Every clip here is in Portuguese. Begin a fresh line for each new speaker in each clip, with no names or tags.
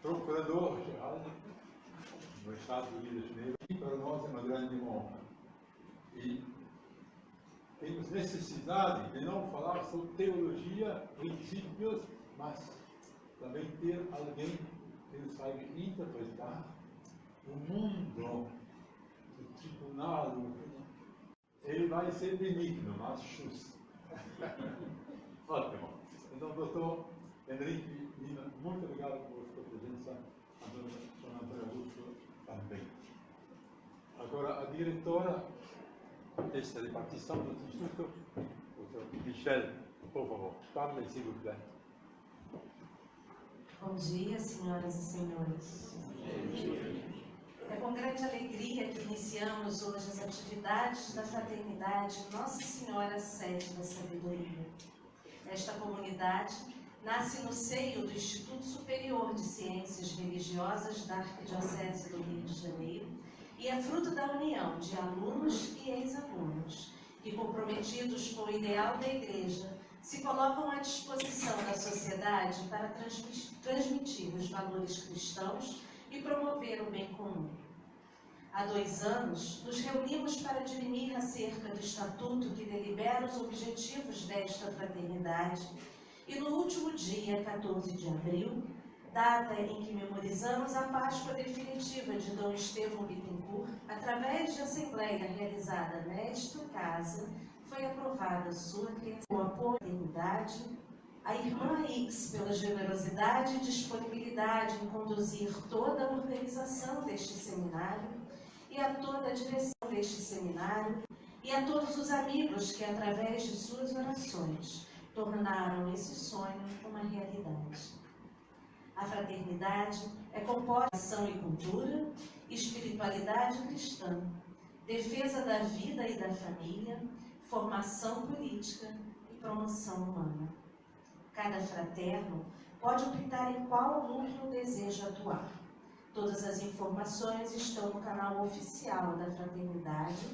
procurador-geral no Estado do Rio de Janeiro, e para nós é uma grande honra. E temos necessidade de não falar sobre teologia, princípios, mas também ter alguém que nos saiba interpretar o mundo do tribunal. Ele vai ser benigno, mas justo. Ótimo. Então, doutor Henrique Lima, muito obrigado por sua presença. Antônio Augusto também. Agora, a diretora desta repartição do Instituto, doutor Michel, por favor, parle, s'il vous plaît.
Bom dia, senhoras e senhores. É com grande alegria que iniciamos hoje as atividades da Fraternidade Nossa Senhora Sede da Sabedoria. Esta comunidade nasce no seio do Instituto Superior de Ciências Religiosas da Arquidiocese do Rio de Janeiro e é fruto da união de alunos e ex-alunos que, comprometidos com o ideal da Igreja, se colocam à disposição da sociedade para transmitir os valores cristãos e promover o bem comum. Há 2 anos, nos reunimos para dirimir acerca do estatuto que delibera os objetivos desta fraternidade e no último dia, 14 de abril, data em que memorizamos a Páscoa definitiva de Dom Estevão Bittencourt, através de assembleia realizada nesta casa, foi aprovada sua criação. Com apoio à fraternidade, a irmã X, pela generosidade e disponibilidade em conduzir toda a organização deste seminário, e a toda a direção deste seminário, e a todos os amigos que, através de suas orações, tornaram esse sonho uma realidade. A fraternidade é composta de ação e cultura, espiritualidade cristã, defesa da vida e da família, formação política e promoção humana. Cada fraterno pode optar em qual núcleo deseja atuar. Todas as informações estão no canal oficial da fraternidade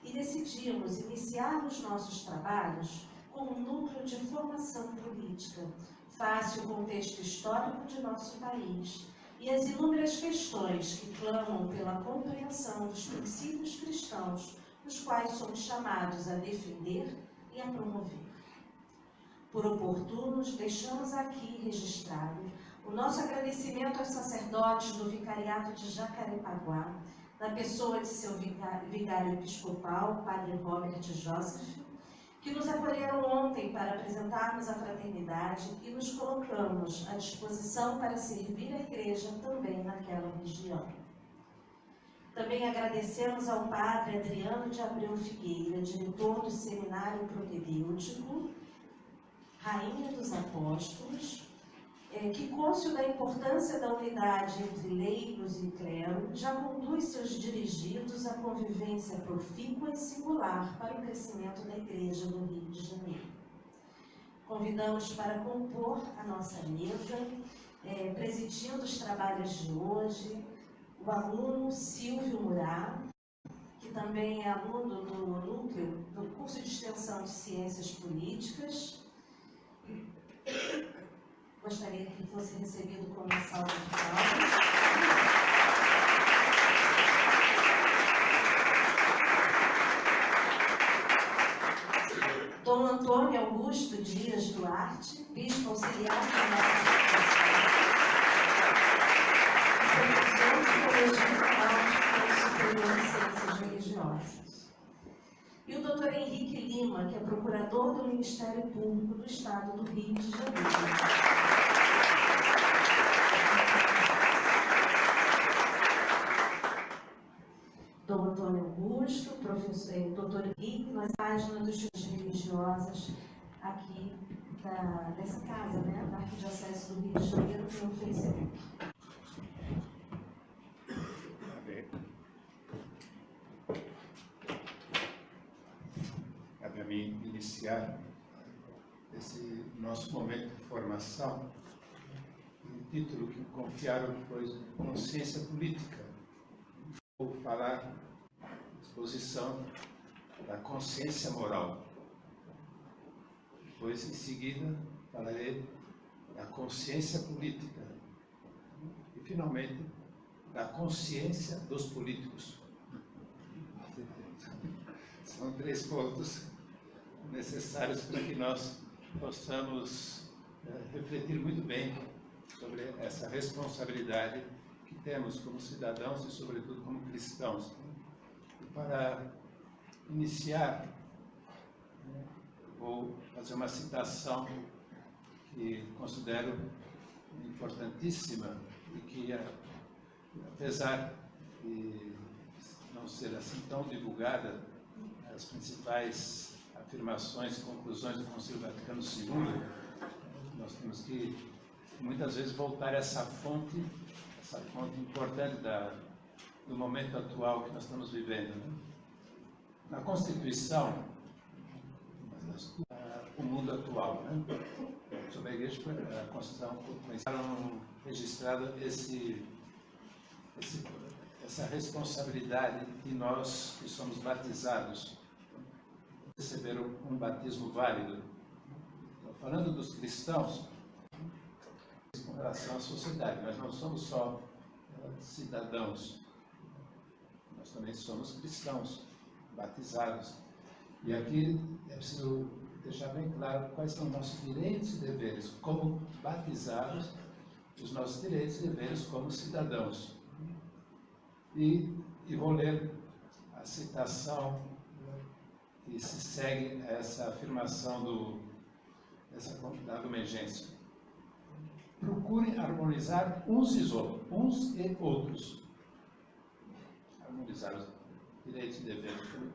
e decidimos iniciar os nossos trabalhos com um núcleo de formação política, face o contexto histórico de nosso país e as inúmeras questões que clamam pela compreensão dos princípios cristãos, os quais somos chamados a defender e a promover. Por oportunos, deixamos aqui registrado o nosso agradecimento aos sacerdotes do Vicariato de Jacarepaguá, na pessoa de seu vigário episcopal, Padre Robert Joseph, que nos acolheram ontem para apresentarmos a fraternidade e nos colocamos à disposição para servir a Igreja também naquela região. Também agradecemos ao Padre Adriano de Abreu Figueira, diretor do Seminário Propedêutico, Rainha dos Apóstolos, que, cônscio da importância da unidade entre leigos e clero, já conduz seus dirigidos à convivência profícua e singular para o crescimento da Igreja do Rio de Janeiro. Convidamos para compor a nossa mesa, presidindo os trabalhos de hoje, o aluno Silvio Murá, que também é aluno do núcleo do curso de extensão de Ciências Políticas. Gostaria que fosse recebido com uma salva de palmas. Dom Antônio Augusto Dias Duarte, bispo auxiliar da nossa professor do Colégio Náutico Superior de Ciências Religiosas. E o Dr. Henrique Lima, que é procurador do Ministério Público do Estado do Rio de Janeiro. Dom Antônio Augusto, professor, doutor Henrique, nas páginas dos estudos religiosas aqui dessa casa, né, da Arquidiocese do Rio de Janeiro, pelo Facebook.
Cabe a mim iniciar esse nosso momento de formação. O título que confiaram foi Consciência Política. Vou falar a exposição da consciência moral. Depois, em seguida, falarei da consciência política. finalmente, da consciência dos políticos. São 3 pontos necessários para que nós possamos refletir muito bem sobre essa responsabilidade que temos como cidadãos e, sobretudo, como cristãos. E para iniciar, vou fazer uma citação que considero importantíssima e que, apesar de não ser assim tão divulgada, as principais afirmações e conclusões do Concílio Vaticano II, nós temos que, muitas vezes, voltar a essa fonte importante do momento atual que nós estamos vivendo. Né? Na Constituição, o mundo atual, né? Sobre a Igreja, a Constituição, começaram registrada essa responsabilidade de nós que somos batizados, receber um batismo válido. Estou falando dos cristãos com relação à sociedade. Nós não somos só cidadãos, nós também somos cristãos, batizados. E aqui é preciso deixar bem claro quais são os nossos direitos e deveres como batizados, os nossos direitos e deveres como cidadãos. E vou ler a citação que se segue a essa afirmação da Lumen Gentium. Procurem harmonizar uns e outros. Harmonizar os direitos e deveres como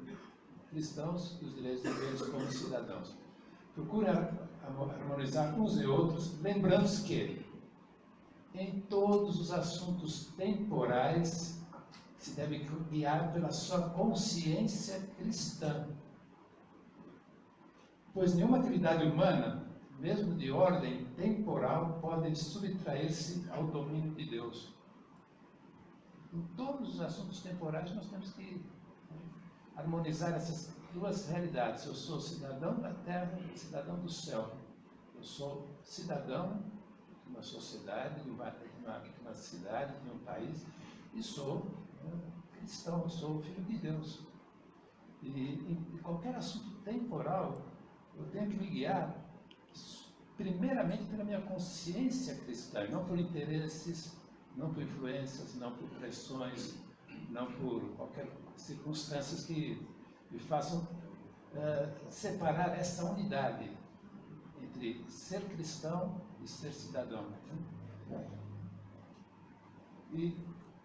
cristãos e os direitos e deveres como cidadãos. Procurem harmonizar uns e outros, lembrando-se que, em todos os assuntos temporais, se deve guiar pela sua consciência cristã. Pois nenhuma atividade humana, mesmo de ordem temporal, pode subtrair-se ao domínio de Deus. Em todos os assuntos temporais, nós temos que harmonizar essas 2 realidades. Eu sou cidadão da terra e cidadão do céu. Eu sou cidadão de uma sociedade, de uma cidade, de um país, e sou cristão, eu sou filho de Deus. E em qualquer assunto temporal, eu tenho que me guiar primeiramente pela minha consciência cristã, não por interesses, não por influências, não por pressões, não por qualquer circunstâncias que me façam separar essa unidade entre ser cristão e ser cidadão. E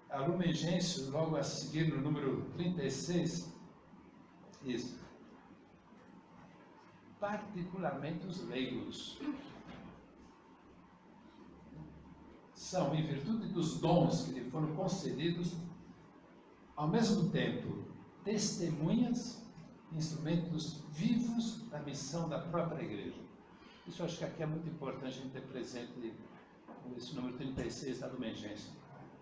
a Lumen Gentium, logo a seguir, no número 36, diz: particularmente os leigos são, em virtude dos dons que lhe foram concedidos, ao mesmo tempo testemunhas, instrumentos vivos da missão da própria Igreja. Isso eu acho que aqui é muito importante a gente ter presente esse número 36 da Lumen Gentium.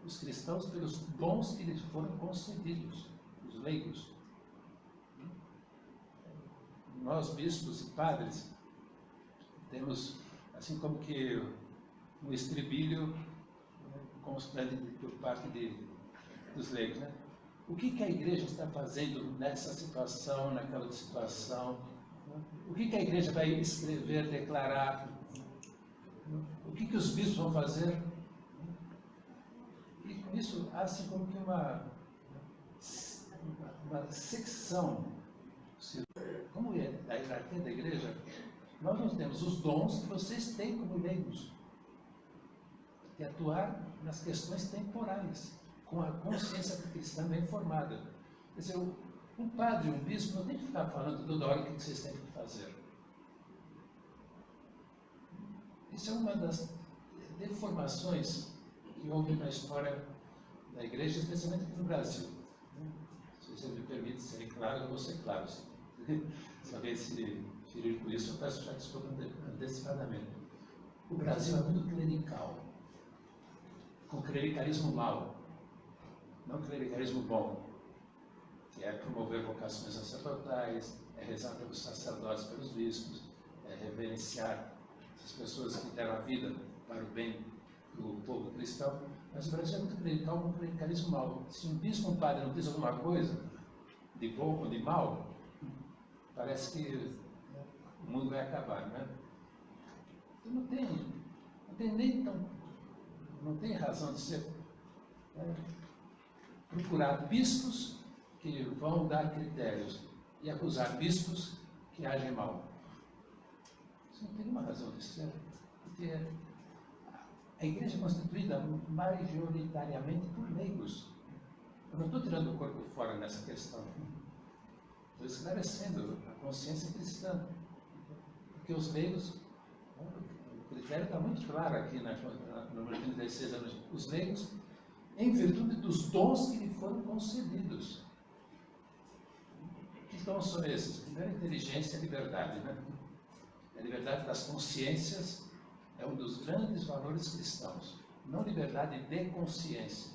Os cristãos pelos dons que lhes foram concedidos, os leigos. Nós, bispos e padres, temos, assim como que um estribilho constante por parte dos leigos, né? O que a Igreja está fazendo nessa situação, naquela situação? O que a Igreja vai escrever, declarar? O que os bispos vão fazer? E com isso, há assim como que uma secção. Como é a hierarquia da Igreja, nós não temos os dons que vocês têm como leigos, de atuar nas questões temporais, com a consciência cristã bem formada. Quer dizer, um padre, um bispo, não tem que ficar falando toda hora o que vocês têm que fazer. Isso é uma das deformações que houve na história da Igreja, especialmente aqui no Brasil. Se você me permite ser claro, eu vou ser claro. Se alguém se ferir com isso, eu peço já desculpa antecipadamente. O Brasil é muito clerical, com clericalismo mau, não clericalismo bom, que é promover vocações sacerdotais, é rezar pelos sacerdotes, pelos bispos, é reverenciar as pessoas que deram a vida para o bem do povo cristão. Mas o Brasil é muito clerical, um clericalismo mau. Se um bispo, um padre não diz alguma coisa, de bom ou de mal, parece que o mundo vai acabar, né? Então não tem razão de ser procurar bispos que vão dar critérios e acusar bispos que agem mal. Isso não tem nenhuma razão de ser, porque a igreja é constituída majoritariamente por leigos. Eu não estou tirando o corpo fora nessa questão. Estou esclarecendo a consciência cristã. Porque os leigos, o critério está muito claro aqui no número 36 anos. Os leigos, em virtude dos dons que lhe foram concedidos. Que dons são esses? Primeiro, a inteligência e a liberdade, né? A liberdade das consciências é um dos grandes valores cristãos. Não liberdade de consciência,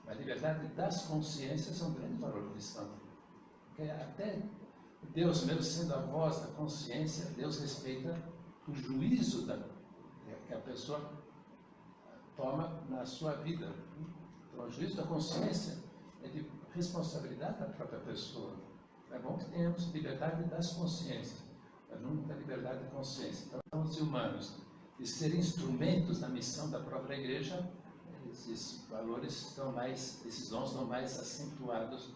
mas liberdade das consciências é um grande valor cristão. Porque até Deus, mesmo sendo a voz da consciência, Deus respeita o juízo que a pessoa toma na sua vida. Então, o juízo da consciência é de responsabilidade da própria pessoa. É bom que tenhamos liberdade das consciências, mas nunca liberdade de consciência. Então, os humanos, de ser instrumentos da missão da própria igreja, esses valores estão mais, esses dons estão mais acentuados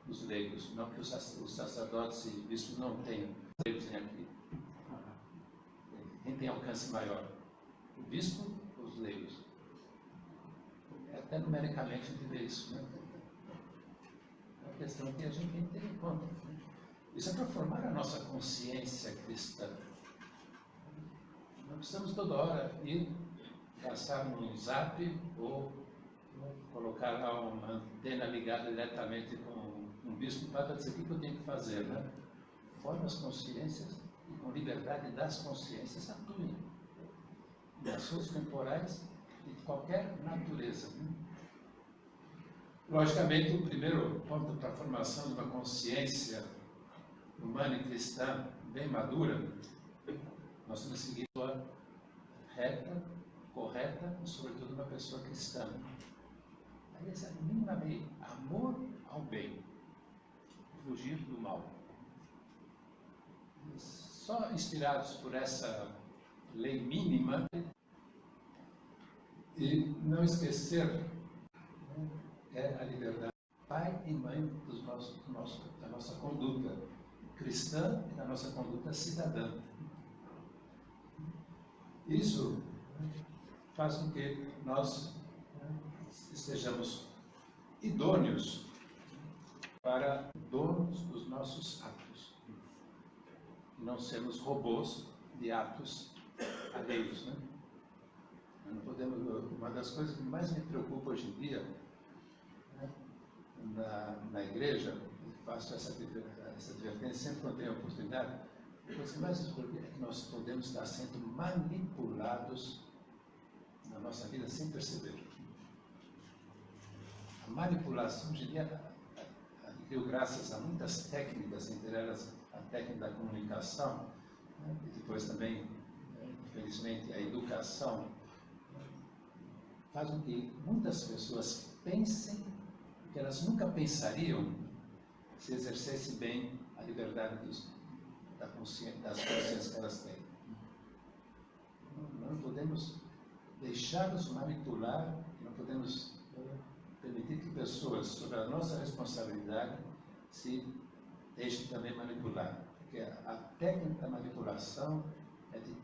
nos leigos. Não que os sacerdotes e bispos não tenham, os leigos têm aqui. Quem tem alcance maior? O bispo ou os leigos? Até numericamente a gente vê isso, né? É uma questão que a gente tem que ter em conta. Isso é para formar a nossa consciência cristã. Não precisamos toda hora ir gastar um zap ou colocar lá uma antena ligada diretamente com um bispo para dizer o que eu tenho que fazer, né? Forma as consciências e com liberdade das consciências atuem em assuntos temporais de qualquer natureza. Logicamente, o primeiro ponto para a formação de uma consciência humana e cristã bem madura, nós temos que seguir a reta, correta e, sobretudo, uma pessoa cristã. Aliás, minimamente, amor ao bem, fugir do mal. Só inspirados por essa lei mínima e não esquecer a liberdade, pai e mãe da nossa conduta cristã e da nossa conduta cidadã. Isso faz com que nós estejamos idôneos para donos dos nossos atos. Não sermos robôs de atos alheios, né? Não podemos, uma das coisas que mais me preocupa hoje em dia, né, na igreja, faço essa advertência sempre quando tenho a oportunidade, a coisa que mais me preocupa é que nós podemos estar sendo manipulados na nossa vida sem perceber. A manipulação hoje em dia deu graças a muitas técnicas, entre elas a técnica da comunicação, né, e depois também, infelizmente, a educação, faz com que muitas pessoas pensem que elas nunca pensariam se exercesse bem a liberdade das consciências que elas têm. Não podemos deixar-nos manipular, não podemos permitir que pessoas, sob a nossa responsabilidade, se deixem também manipular. Porque a técnica da manipulação é de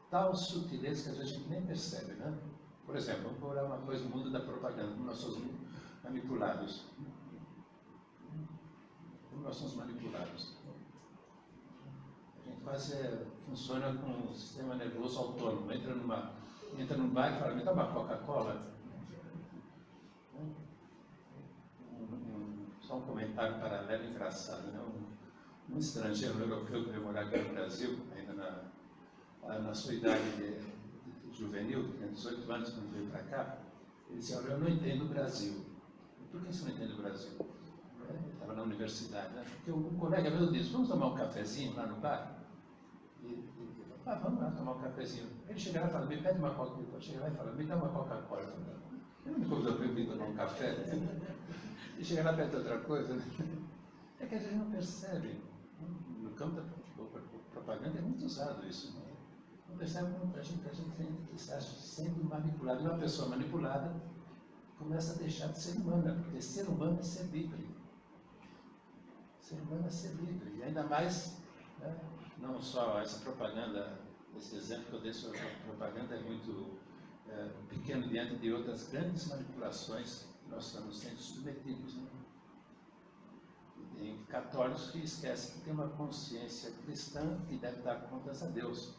tal sutileza que às vezes a gente nem percebe, né? Por exemplo, vamos olhar uma coisa no mundo da propaganda, como nós somos manipulados. Como nós somos manipulados. A gente quase funciona com um sistema nervoso autônomo. Entra num bar e fala, me dá uma Coca-Cola. Só um comentário paralelo engraçado, né? Um estrangeiro, um europeu que veio morar aqui no Brasil, ainda na sua idade de juvenil, que tem 18 anos, quando veio para cá, ele disse, olha, eu não entendo o Brasil. Por que você não entende o Brasil? Ele estava na universidade, né? Porque um colega meu disse, vamos tomar um cafezinho lá no bar? E vamos lá tomar um cafezinho. Ele chega lá e fala, me pede uma Coca-Cola. Chega lá e fala, me dá uma Coca-Cola. Eu café. E chega lá perto de outra coisa, né? É que a gente não percebe. No campo da propaganda é muito usado isso. Né? Não percebe como a gente se acha sendo manipulado. E uma pessoa manipulada começa a deixar de ser humana, porque ser humano é ser livre. Ser humano é ser livre. E ainda mais, né, não só essa propaganda, esse exemplo que eu dei sobre a propaganda é muito pequeno diante de outras grandes manipulações que nós estamos sendo submetidos. Né? Tem católicos que esquecem que tem uma consciência cristã que deve dar contas a Deus.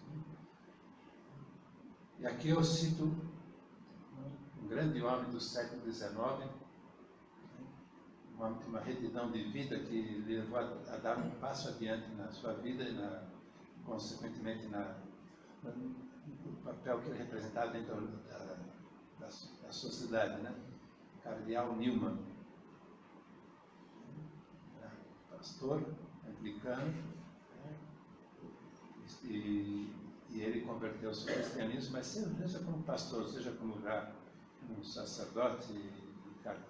E aqui eu cito um grande homem do século XIX, um homem de uma retidão de vida que levou a dar um passo adiante na sua vida e, consequentemente, no papel que ele representava dentro da sociedade, né? Cardeal Newman, pastor anglicano, e ele converteu-se ao cristianismo, mas seja como pastor, seja como já um sacerdote,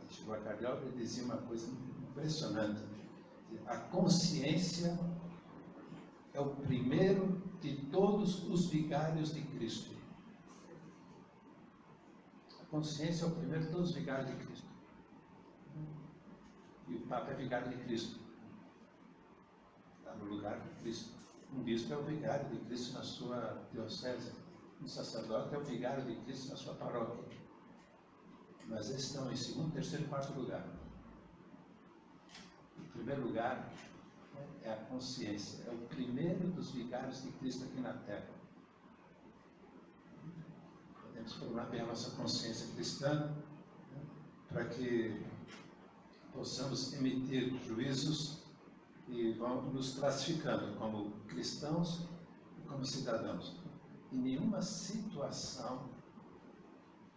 que chegou a cardeal, ele dizia uma coisa impressionante: a consciência é o primeiro de todos os vigários de Cristo. A consciência é o primeiro de todos os vigários de Cristo. E o Papa é vigário de Cristo. Está no lugar de Cristo. Um bispo é o vigário de Cristo na sua diocese. Um sacerdote é o vigário de Cristo na sua paróquia. Mas eles estão em segundo, terceiro e quarto lugar. O primeiro lugar é a consciência. É o primeiro dos vigários de Cristo aqui na Terra. Podemos formar bem a nossa consciência cristã, para que possamos emitir juízos e vão nos classificando como cristãos e como cidadãos. Em nenhuma situação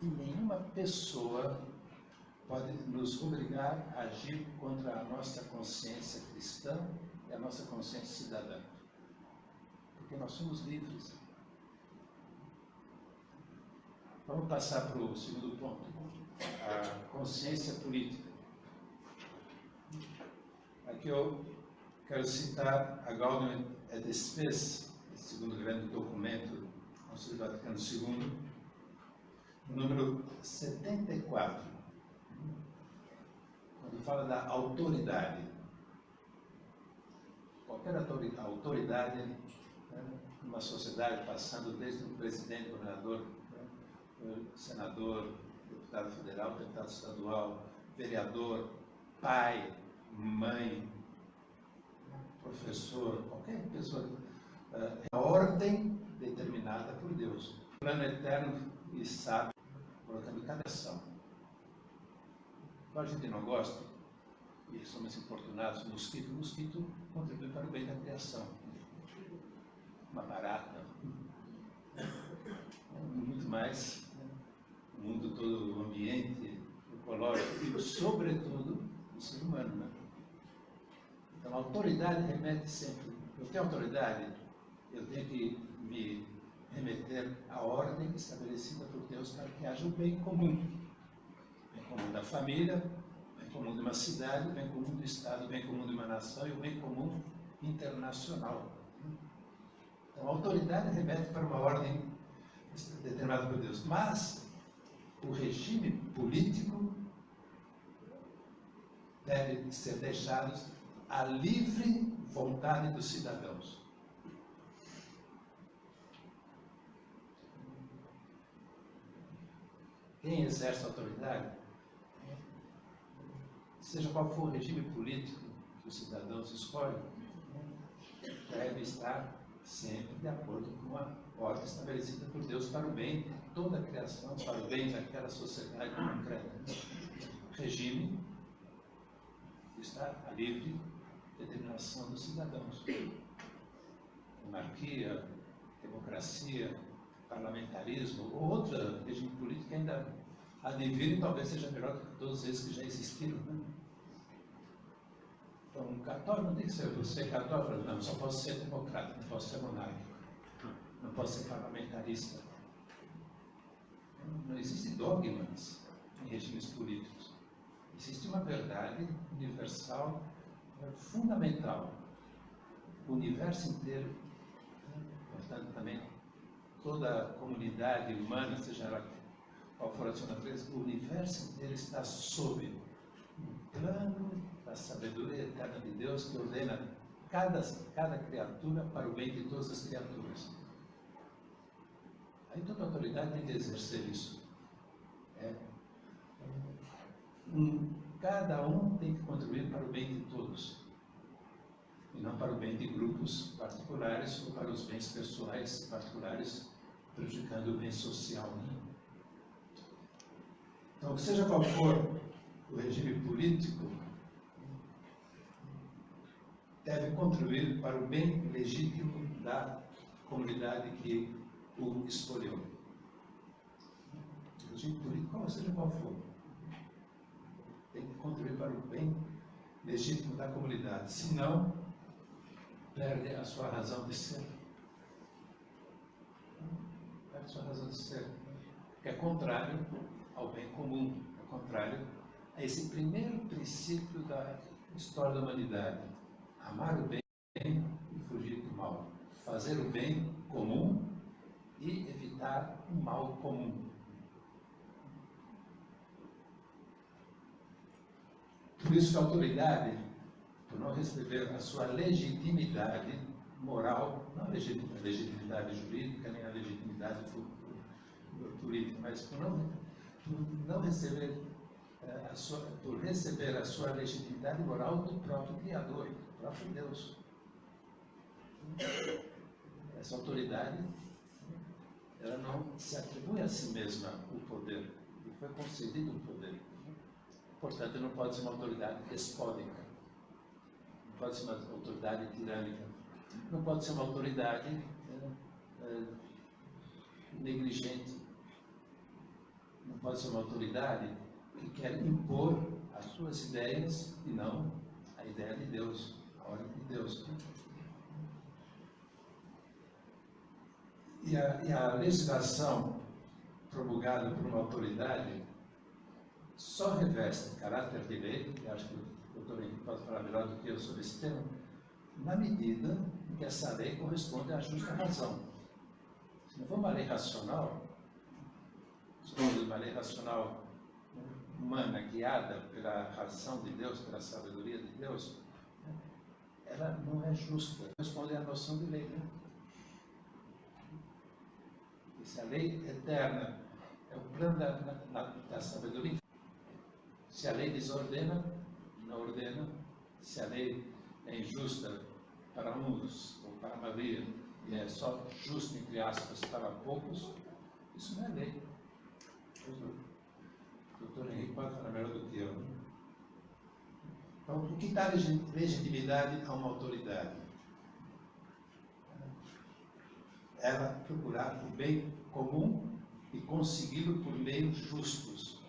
e nenhuma pessoa pode nos obrigar a agir contra a nossa consciência cristã e a nossa consciência cidadã. Porque nós somos livres. Vamos passar para o segundo ponto, a consciência política. Aqui eu quero citar a Gaudium et Spes, esse segundo grande documento do Concílio Vaticano II, número 74, quando fala da autoridade. Qualquer autoridade, né, numa sociedade, passando desde o presidente, governador, senador, deputado federal, deputado estadual, vereador, pai, mãe, professor, qualquer pessoa, é a ordem determinada por Deus. O plano eterno e sábio, colocando cada ação. Quando a gente não gosta, e somos importunados, o mosquito contribui para o bem da criação. Uma barata, muito mais, o mundo todo, o ambiente ecológico e, sobretudo, o ser humano, né? Então, a autoridade remete sempre. Eu tenho autoridade, eu tenho que me remeter à ordem estabelecida por Deus para que haja o bem comum. O bem comum da família, o bem comum de uma cidade, o bem comum do Estado, o bem comum de uma nação e o bem comum internacional. Então, a autoridade remete para uma ordem determinada por Deus. Mas o regime político deve ser deixado à livre vontade dos cidadãos. Quem exerce a autoridade, seja qual for o regime político que os cidadãos escolhem, deve estar sempre de acordo com a ordem estabelecida por Deus para o bem de toda a criação, para o bem daquela sociedade concreta. Regime está à livre determinação dos cidadãos. Monarquia, democracia, parlamentarismo ou outra regime político que ainda há de vir e talvez seja melhor do que todos esses que já existiram, né? Então, um católico não tem que ser, você católico, não, só posso ser democrata, não posso ser monárquico, não posso ser parlamentarista. Não existem dogmas em regimes políticos. Existe uma verdade universal, fundamental. O universo inteiro, portanto, também toda a comunidade humana, seja ela qual for a sua natureza, o universo inteiro está sob o plano da sabedoria eterna de Deus que ordena cada criatura para o bem de todas as criaturas. Aí toda autoridade tem que exercer isso. Cada um tem que contribuir para o bem de todos, e não para o bem de grupos particulares ou para os bens pessoais particulares, prejudicando o bem social. Então, seja qual for o regime político, deve contribuir para o bem legítimo da comunidade que o escolheu. O regime político, seja qual for, tem que contribuir para o bem legítimo da comunidade, senão perde a sua razão de ser. Perde a sua razão de ser, que é contrário ao bem comum, é contrário a esse primeiro princípio da história da humanidade: amar o bem e fugir do mal, fazer o bem comum e evitar o mal comum. Por isso que a autoridade, por não receber a sua legitimidade moral, não a legitimidade jurídica, nem a legitimidade política, mas por não receber por receber a sua legitimidade moral do próprio Criador, do próprio Deus. Essa autoridade, ela não se atribui a si mesma o poder, lhe foi concedido o poder. Portanto, não pode ser uma autoridade despótica, não pode ser uma autoridade tirânica, não pode ser uma autoridade negligente, não pode ser uma autoridade que quer impor as suas ideias e não a ideia de Deus, a ordem de Deus. E a legislação promulgada por uma autoridade só reveste caráter de lei, e acho que o doutor Henrique pode falar melhor do que eu sobre esse tema, na medida em que essa lei corresponde à justa razão. Se não for uma lei racional, se for uma lei racional humana, guiada pela razão de Deus, pela sabedoria de Deus, ela não é justa. Corresponde à noção de lei. E se a lei eterna é o plano da sabedoria, se a lei desordena, não ordena. Se a lei é injusta para uns ou para a maioria, e é só justa, entre aspas, para poucos, isso não é lei. O doutor Henrique pode falar melhor do que eu. Então, o que dá legitimidade a uma autoridade? Ela procurar o bem comum e consegui-lo por meios justos.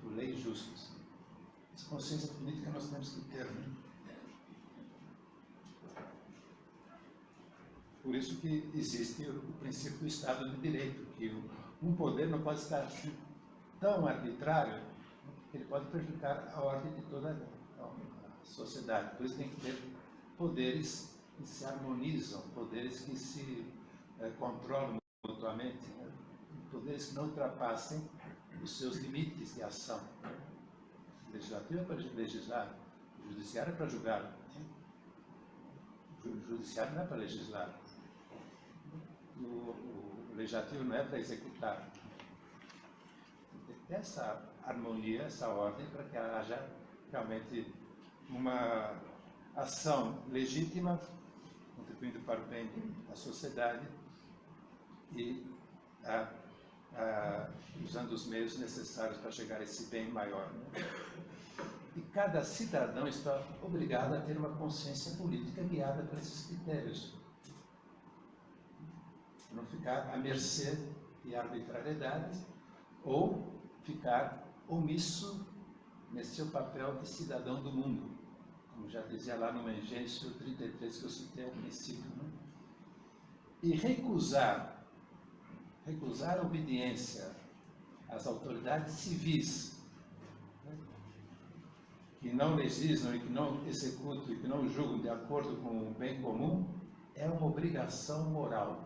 Por leis justas. Essa consciência política nós temos que ter. Por isso que existe o princípio do Estado de Direito, que um poder não pode estar assim, tão arbitrário que ele pode prejudicar a ordem de toda a sociedade. Por isso tem que ter poderes que se harmonizam, poderes que se controlam mutuamente, poderes que não ultrapassem os seus limites de ação. O legislativo é para legislar, o judiciário é para julgar. O judiciário não é para legislar. O legislativo não é para executar. Tem que ter essa harmonia, essa ordem, para que haja realmente uma ação legítima, contribuindo para o bem da sociedade e usando os meios necessários para chegar a esse bem maior. E cada cidadão está obrigado a ter uma consciência política guiada por esses critérios. Não ficar à mercê de arbitrariedades ou ficar omisso nesse seu papel de cidadão do mundo, como já dizia lá no Engêncio 33 que eu citei ao princípio. E recusar a obediência às autoridades civis, que não legislam e que não executam e que não julgam de acordo com o bem comum, é uma obrigação moral.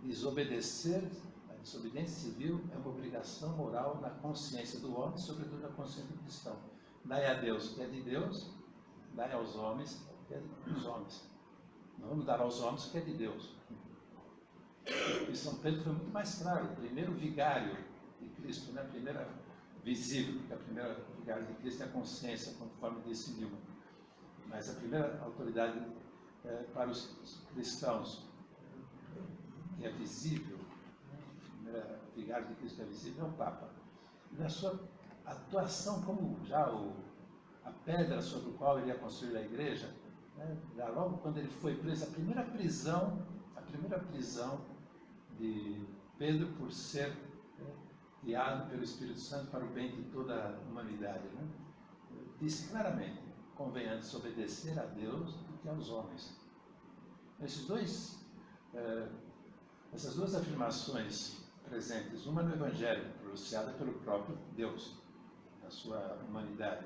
Desobedecer, a desobediência civil é uma obrigação moral na consciência do homem, sobretudo na consciência do cristão. Dai a Deus o que é de Deus, dai aos homens o que é dos homens. Não vamos dar aos homens o que é de Deus. E São Pedro foi muito mais claro, o primeiro vigário de Cristo, né? A primeira visível, porque a primeira vigário de Cristo é a consciência, conforme disse Newman. Mas a primeira autoridade para os cristãos, que é visível, a primeira vigário de Cristo que é visível, é o Papa. E na sua atuação como já a pedra sobre a qual ele ia construir a igreja, né? Já logo quando ele foi preso, a primeira prisão de Pedro por ser guiado pelo Espírito Santo para o bem de toda a humanidade, né? Disse claramente: convém antes obedecer a Deus do que aos homens. Essas duas afirmações presentes, uma no Evangelho, pronunciada pelo próprio Deus, na sua humanidade,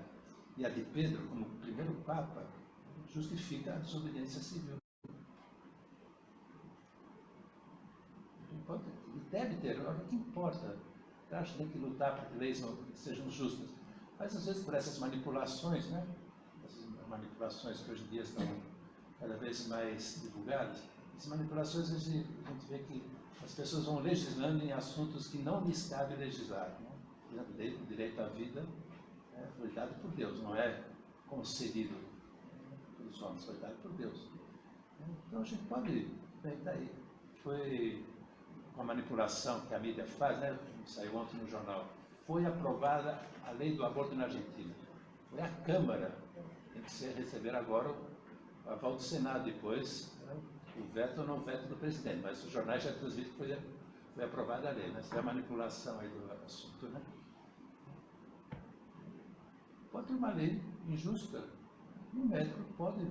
e a de Pedro, como primeiro Papa, justifica a desobediência civil. E deve ter, olha, o que importa? Eu acho que tem que lutar para que leis sejam justas. Mas às vezes por essas manipulações, né? Essas manipulações que hoje em dia estão cada vez mais divulgadas, essas manipulações a gente vê que as pessoas vão legislando em assuntos que não lhes cabe legislar, né? O direito à vida foi dado por Deus, não é concedido pelos homens, foi dado por Deus. Então a gente pode, daí, foi uma manipulação que a mídia faz, né? Saiu ontem no jornal, foi aprovada a lei do aborto na Argentina. Foi a Câmara, tem que receber agora o aval do Senado, depois o veto ou não veto do presidente, mas os jornais já transmitem que foi aprovada a lei, né? Isso é a manipulação aí do assunto, né? Pode ter uma lei injusta, um médico pode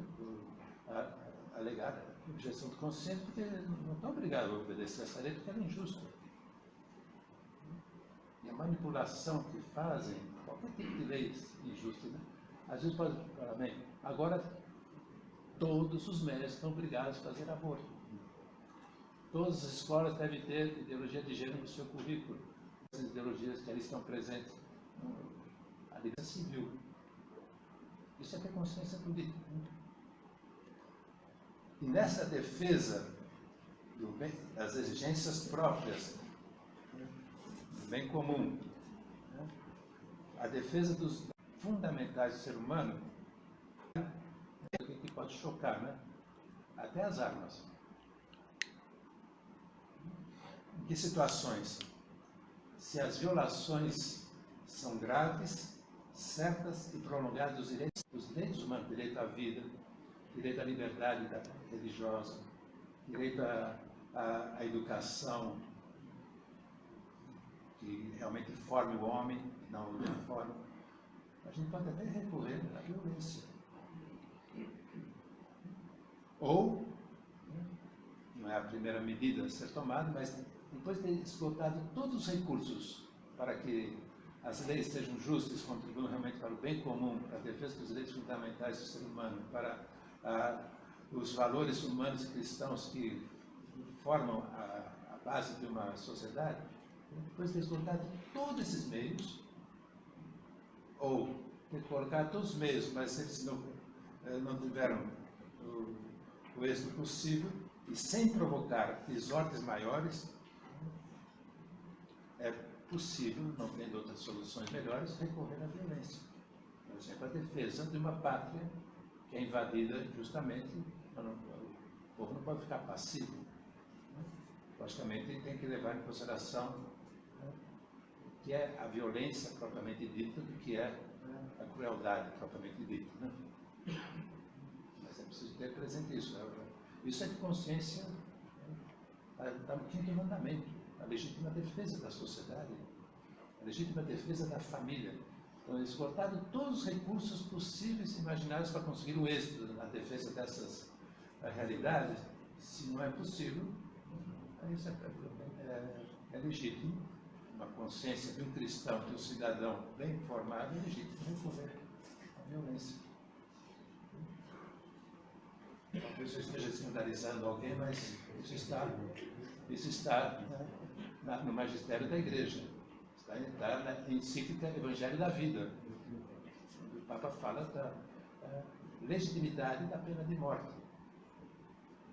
alegar objeção de consciência, porque não está obrigado a obedecer essa lei, porque ela é injusta. E a manipulação que fazem, qualquer tipo de lei injusta, né? Às vezes pode falar, bem, agora todos os médicos estão obrigados a fazer aborto. Todas as escolas devem ter ideologia de gênero no seu currículo. As ideologias que ali estão presentes. A liberdade civil. Isso é ter consciência política. E nessa defesa do bem, das exigências próprias, do bem comum, né? A defesa dos fundamentais do ser humano, é o que pode chocar, né? Até as armas. Em que situações? Se as violações são graves, certas e prolongadas dos direitos humanos, direito à vida, direito à liberdade religiosa, direito à educação, que realmente forme o homem, não o deforme, a gente pode até recorrer à violência. Ou, não é a primeira medida a ser tomada, mas depois de ter esgotado todos os recursos para que as leis sejam justas, contribuam realmente para o bem comum, para a defesa dos direitos fundamentais do ser humano, para os valores humanos e cristãos que formam a base de uma sociedade, depois de ter esgotado todos esses meios, ou ter colocado todos os meios, mas eles não tiveram o êxito possível, e sem provocar desordens maiores, é possível, não tendo outras soluções melhores, recorrer à violência. Por exemplo, a defesa de uma pátria que é invadida injustamente, o povo não pode ficar passivo. Logicamente, tem que levar em consideração o que é a violência propriamente dita do que é a crueldade propriamente dita. Né? Mas é preciso ter presente isso. Isso é de consciência, está no 5º mandamento, a legítima defesa da sociedade, a legítima defesa da família. Então, esgotado todos os recursos possíveis e imaginários para conseguir o êxito na defesa dessas realidades. Se não é possível, isso é legítimo, uma consciência de um cristão, de um cidadão bem informado, é legítimo recorrer à violência. Talvez eu esteja escandalizando alguém, mas isso está no magistério da Igreja. Está na encíclica Evangelho da Vida. O Papa fala da legitimidade da pena de morte.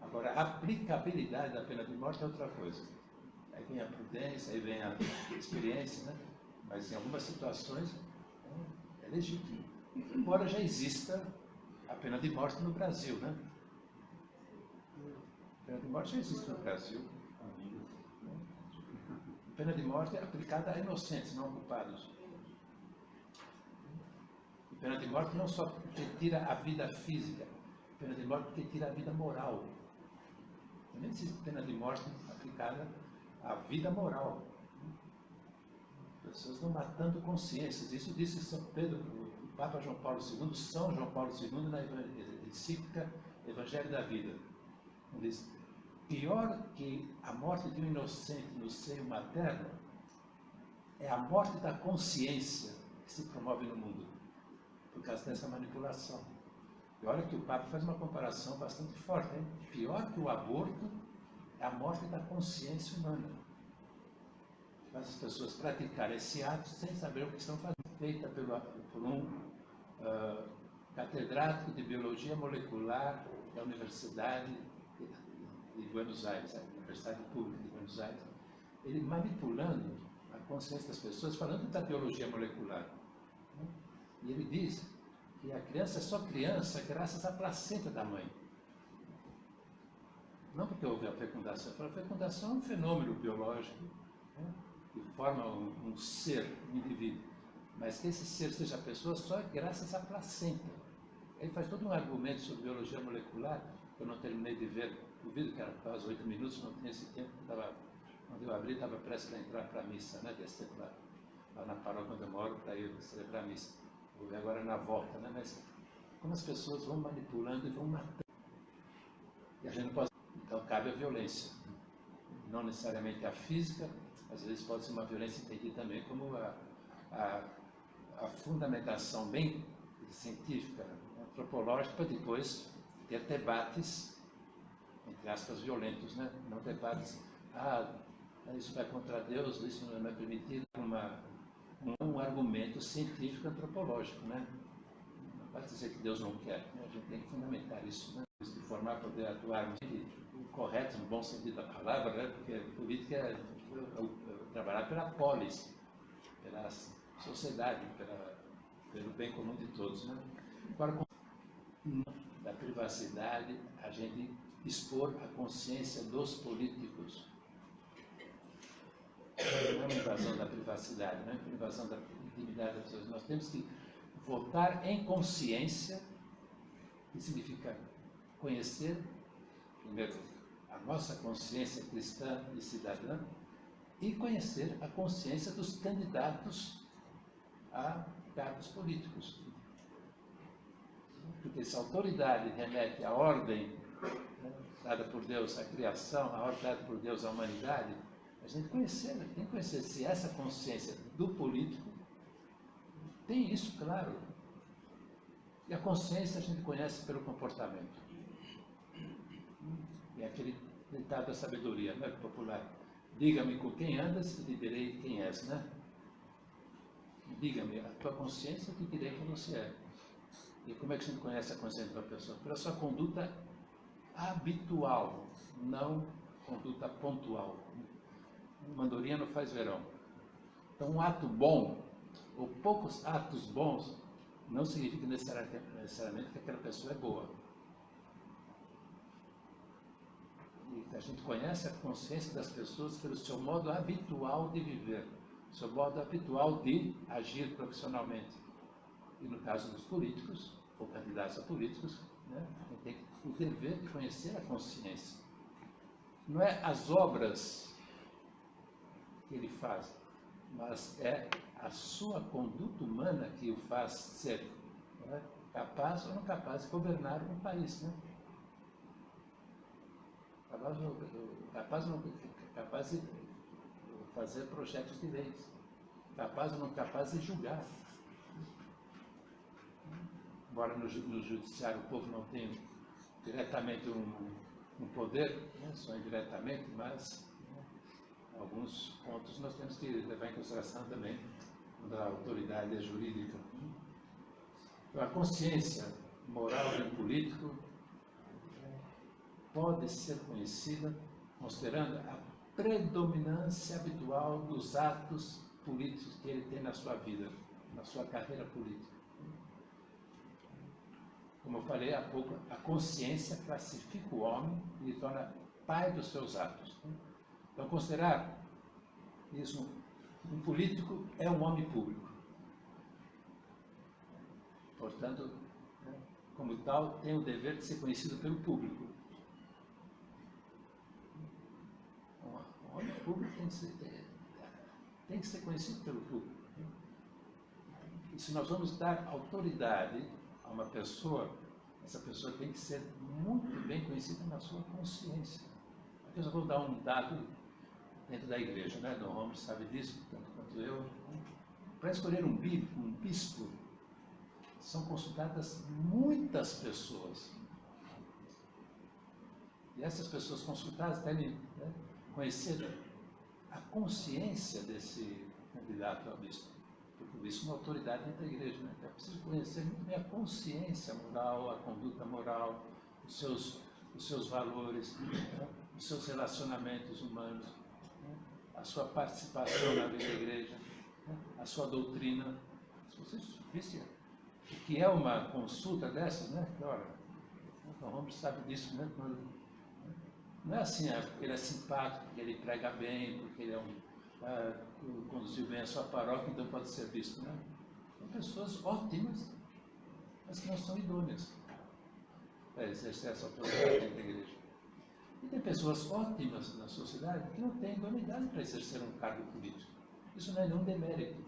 Agora, a aplicabilidade da pena de morte é outra coisa. Aí vem a prudência, aí vem a experiência, né? Mas em algumas situações é legítimo. Embora já exista a pena de morte no Brasil, né? A pena de morte já existe no Brasil. A pena de morte é aplicada a inocentes, não a culpados. A pena de morte não só porque tira a vida física, a pena de morte porque tira a vida moral. Também existe pena de morte aplicada à vida moral. Pessoas estão matando consciências. Isso disse São Pedro, o Papa João Paulo II, São João Paulo II, na encíclica Evangelho da Vida. Ele diz: pior que a morte de um inocente no seio materno é a morte da consciência que se promove no mundo, por causa dessa manipulação. E olha que o Papa faz uma comparação bastante forte, hein? Pior que o aborto é a morte da consciência humana. Faz as pessoas praticarem esse ato sem saber o que estão fazendo. Feita por um catedrático de Biologia Molecular da Universidade de Buenos Aires, a Universidade Pública de Buenos Aires, ele manipulando a consciência das pessoas, falando da biologia molecular. E ele diz que a criança é só criança graças à placenta da mãe. Não porque houve a fecundação. A fecundação é um fenômeno biológico, né, que forma um ser, um indivíduo. Mas que esse ser seja a pessoa só graças à placenta. Ele faz todo um argumento sobre biologia molecular, que eu não terminei de ver. Duvido que era quase 8 minutos, não tinha esse tempo. Quando eu abri, estava prestes a entrar para a missa, né, descer lá na paróquia onde eu moro, para ir celebrar a missa. Vou ver agora na volta, né? Mas como as pessoas vão manipulando e vão matando. E a gente não pode. Então cabe a violência. Não necessariamente a física, às vezes pode ser uma violência entendida também como a fundamentação bem científica, antropológica, para depois ter debates, entre aspas, violentos, né? Não debates, isso vai contra Deus, isso não é permitido, um argumento científico antropológico, né? Não pode dizer que Deus não quer, né? A gente tem que fundamentar isso, né? De formar poder atuar correto, no bom sentido da palavra, né? Porque política é trabalhar pela polis, pela sociedade, pelo bem comum de todos, né? Agora, da privacidade, a gente expor a consciência dos políticos. Não é uma invasão da privacidade, não é uma invasão da intimidade das pessoas. Nós temos que votar em consciência, que significa conhecer, primeiro, a nossa consciência cristã e cidadã, e conhecer a consciência dos candidatos a cargos políticos. Porque se a autoridade remete à ordem, né, dada por Deus à criação, a ordem dada por Deus à humanidade, a gente tem que conhecer se essa consciência do político tem isso, claro. E a consciência a gente conhece pelo comportamento. É aquele ditado da sabedoria, não é popular. Diga-me com quem andas e te direi quem és, né? Diga-me a tua consciência e te direi quem você é. E como é que a gente conhece a consciência de uma pessoa? Pela sua conduta habitual, não conduta pontual. Mandorinha não faz verão. Então, um ato bom, ou poucos atos bons, não significa necessariamente que aquela pessoa é boa. E a gente conhece a consciência das pessoas pelo seu modo habitual de viver, seu modo habitual de agir profissionalmente. E no caso dos políticos, ou candidatos a políticos, né, a gente tem o dever de conhecer a consciência. Não é as obras que ele faz, mas é a sua conduta humana que o faz ser, né, capaz ou não capaz de governar um país, né? Capaz de fazer projetos de leis, capaz ou não capaz de julgar. Embora no judiciário o povo não tenha diretamente um poder, né, só indiretamente, mas alguns pontos nós temos que levar em consideração também da autoridade jurídica. Então, a consciência moral e político pode ser conhecida considerando a predominância habitual dos atos políticos que ele tem na sua vida, na sua carreira política. Como eu falei há pouco, a consciência classifica o homem e o torna pai dos seus atos. Então, considerar isso, um político é um homem público. Portanto, como tal, tem o dever de ser conhecido pelo público. Um homem público tem que ser conhecido pelo público. E se nós vamos dar autoridade a uma pessoa, essa pessoa tem que ser muito bem conhecida na sua consciência. Aqui eu só vou dar um dado dentro da igreja, né? Dom Romulo sabe disso, tanto quanto eu. Para escolher um bispo, são consultadas muitas pessoas. E essas pessoas consultadas devem, né, conhecer a consciência desse candidato a bispo. Porque o bispo é uma autoridade dentro da igreja, né? É preciso conhecer muito bem a consciência moral, a conduta moral, os seus valores, né, os seus relacionamentos humanos, né, a sua participação na vida da igreja, né, a sua doutrina. Se você visse o que é uma consulta dessas, né? Olha, o Romulo sabe disso, né? Não é assim, porque ele é simpático, porque ele prega bem, porque ele conduziu bem a sua paróquia, então pode ser visto, né? São pessoas ótimas, mas que não são idôneas para exercer essa autoridade dentro da igreja. E tem pessoas ótimas na sociedade que não têm idoneidade para exercer um cargo político. Isso não é nenhum demérito.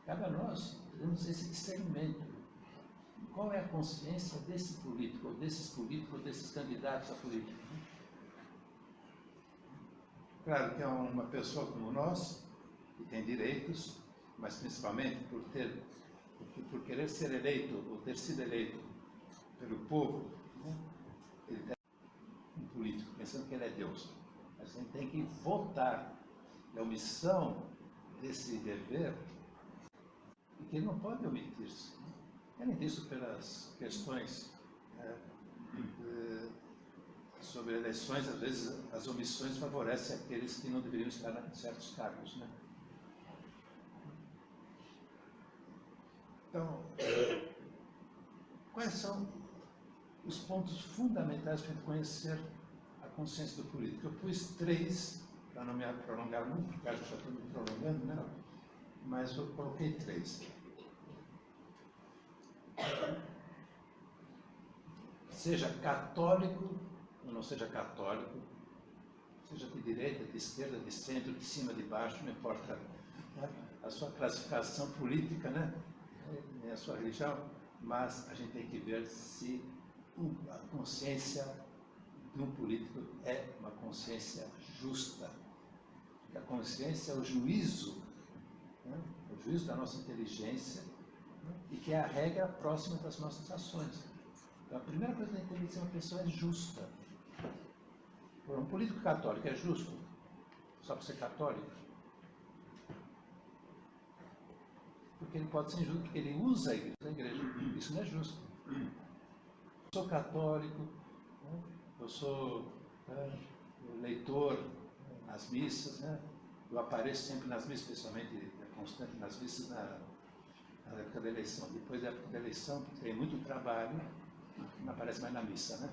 Cabe a nós termos esse discernimento. Qual é a consciência desse político, ou desses políticos, ou desses candidatos a política? Claro que é uma pessoa como nós, que tem direitos, mas principalmente por querer ser eleito, ou ter sido eleito pelo povo, né? Ele tem um político, pensando que ele é Deus. A gente tem que votar. E a omissão desse dever, e que ele não pode omitir-se. Além disso, pelas questões sobre eleições, às vezes as omissões favorecem aqueles que não deveriam estar em certos cargos, né? Então, quais são os pontos fundamentais para conhecer a consciência do político? Eu pus 3, para não me prolongar muito, porque acho que já estou me prolongando, né? Mas eu coloquei 3. Seja católico ou não seja católico, seja de direita, de esquerda, de centro, de cima, de baixo, não importa, né, a sua classificação política, né, a sua religião, mas a gente tem que ver se a consciência de um político é uma consciência justa. Porque a consciência é o juízo, né, o juízo da nossa inteligência, né, e que é a regra próxima das nossas ações. Então, a primeira coisa que a gente tem que ser uma pessoa é justa. Um político católico é justo? Só por ser católico? Porque ele pode ser injusto, porque ele usa a igreja. Isso não é justo. Eu sou católico, né? Eu sou leitor nas missas, né? Eu apareço sempre nas missas, especialmente constante nas missas na época da eleição. Depois da época da eleição, tem muito trabalho, não aparece mais na missa, né?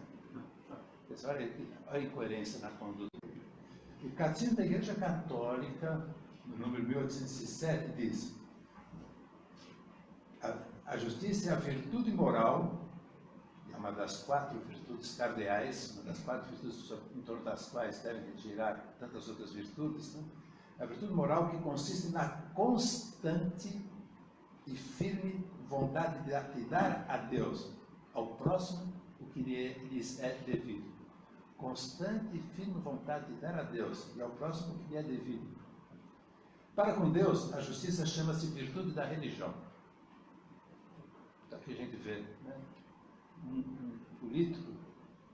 Olha a incoerência na conduta. O Catecismo da Igreja Católica, no número 1807, diz: a justiça é a virtude moral, é uma das 4 virtudes cardeais, uma das 4 virtudes em torno das quais devem girar tantas outras virtudes, né? A virtude moral que consiste na constante e firme vontade de dar a Deus, ao próximo, o que lhes é devido. constante e firme vontade de dar a Deus e ao próximo o que lhe é devido. Para com Deus, a justiça chama-se virtude da religião. Aqui a gente vê, né? Um político,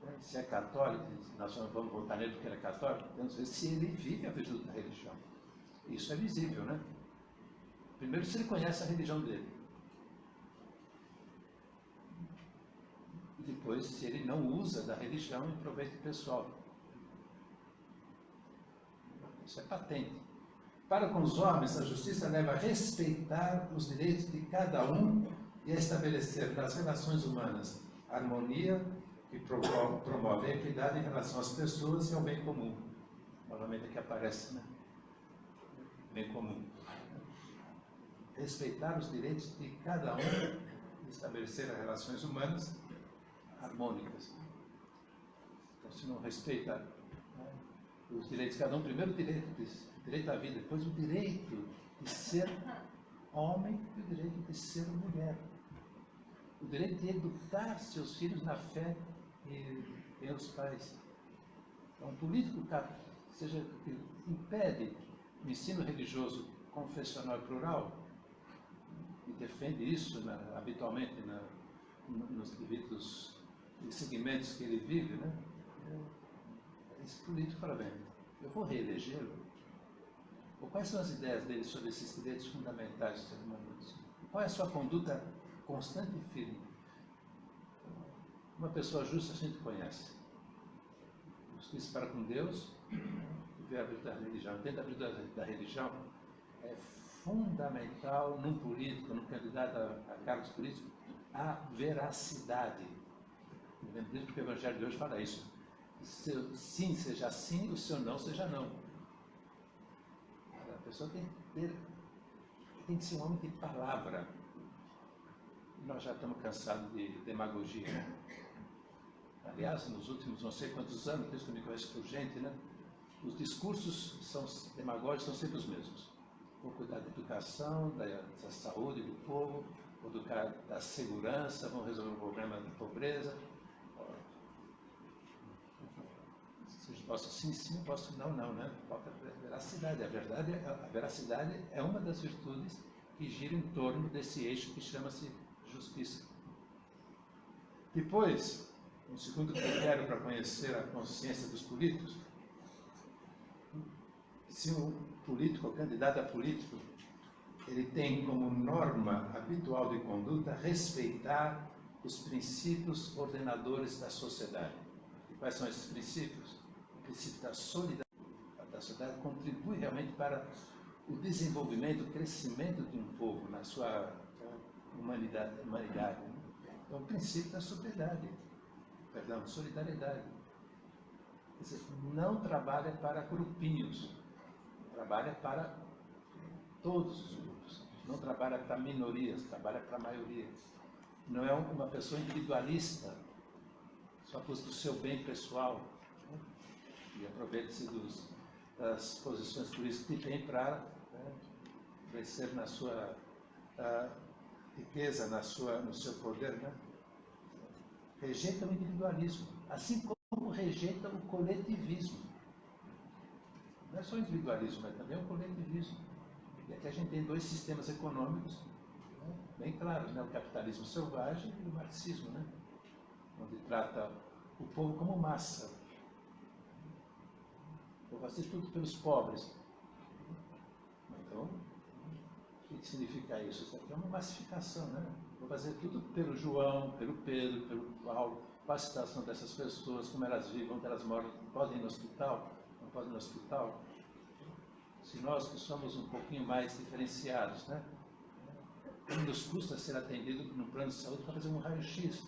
né? Se é católico, nós vamos votar nele porque ele é católico, vamos ver se ele vive a virtude da religião. Isso é visível, né? Primeiro, se ele conhece a religião dele. E depois, se ele não usa da religião em proveito pessoal. Isso é patente. Para com os homens, a justiça leva a respeitar os direitos de cada um e a estabelecer nas relações humanas harmonia que promove a equidade em relação às pessoas e ao bem comum. Novamente aqui aparece, né? Bem comum. Respeitar os direitos de cada um e estabelecer as relações humanas harmônicas. Então, se não respeita, né, os direitos de cada um, primeiro o direito à vida, depois o direito de ser homem e o direito de ser mulher. O direito de educar seus filhos na fé e pelos pais. Então, um político que impede o ensino religioso confessional e plural, e defende isso habitualmente nos devidos segmentos que ele vive, né? Esse político fala bem, eu vou reelegê-lo? Ou quais são as ideias dele sobre esses direitos fundamentais do ser humano? Qual é a sua conduta constante e firme? Uma pessoa justa a gente conhece. Justiça para com Deus, viver a vida da religião. Dentro da vida da religião, é fundamental num político, num candidato a cargos políticos, a veracidade. Eu lembro disso porque o Evangelho de hoje fala isso. O seu sim seja sim, o seu não seja não. A pessoa tem que ser um homem de palavra. Nós já estamos cansados de demagogia, né? Aliás, nos últimos não sei quantos anos, desde que eu me conheço por gente, né? Os discursos demagógicos são sempre os mesmos. Vou cuidar da educação, da saúde do povo, vou cuidar da segurança, vão resolver o problema da pobreza. Se eu posso sim, sim, eu posso não, não, né? Falta veracidade. A veracidade é uma das virtudes que gira em torno desse eixo que chama-se justiça. Depois, um segundo critério para conhecer a consciência dos políticos, se um político ou candidato a político, ele tem como norma habitual de conduta respeitar os princípios ordenadores da sociedade. E quais são esses princípios? O princípio da solidariedade. A sociedade contribui realmente para o desenvolvimento, o crescimento de um povo na sua humanidade. Então, o princípio da solidariedade. Quer dizer, não trabalha para grupinhos, trabalha para todos os grupos. Não trabalha para minorias, trabalha para a maioria. Não é uma pessoa individualista, só busca o seu bem pessoal, né? E aproveita-se das posições políticas que tem para crescer na sua riqueza, no seu poder, né? Rejeita o individualismo, assim como rejeita o coletivismo. Não é só o individualismo, mas também o coletivismo. E aqui a gente tem dois sistemas econômicos, né, bem claros, né? O capitalismo selvagem e o marxismo, né? Onde trata o povo como massa. Eu vou fazer tudo pelos pobres. Então, o que significa isso? Isso aqui é uma massificação, né? Vou fazer tudo pelo João, pelo Pedro, pelo Paulo, qual a situação dessas pessoas, como elas vivem, onde elas moram, podem ir no hospital, não podem ir no hospital. Se nós que somos um pouquinho mais diferenciados, né? Como nos custa ser atendido no plano de saúde para fazer um raio-x.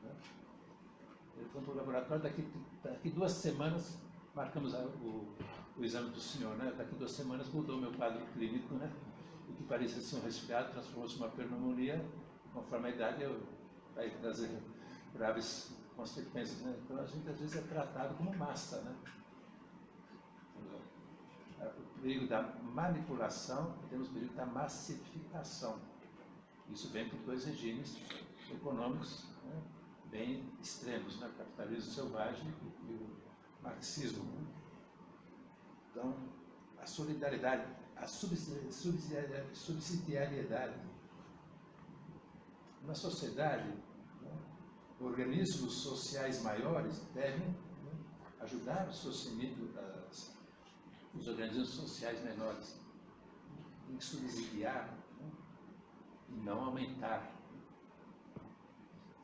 Né? Eu vou para o laboratório, daqui 2 semanas marcamos o exame do senhor, né? Daqui 2 semanas mudou meu quadro clínico, né? O que parecia ser um resfriado transformou-se em uma pneumonia. Conforme a idade, vai trazer graves consequências, né? Então, a gente às vezes é tratado como massa, né? O perigo da manipulação e temos o perigo da massificação. Isso vem por 2 regimes econômicos, né, bem extremos, né? O capitalismo selvagem marxismo. Então, a solidariedade, a subsidiariedade. Na sociedade, organismos sociais maiores devem ajudar o sostenimento dos organismos sociais menores, em subsidiar e não aumentar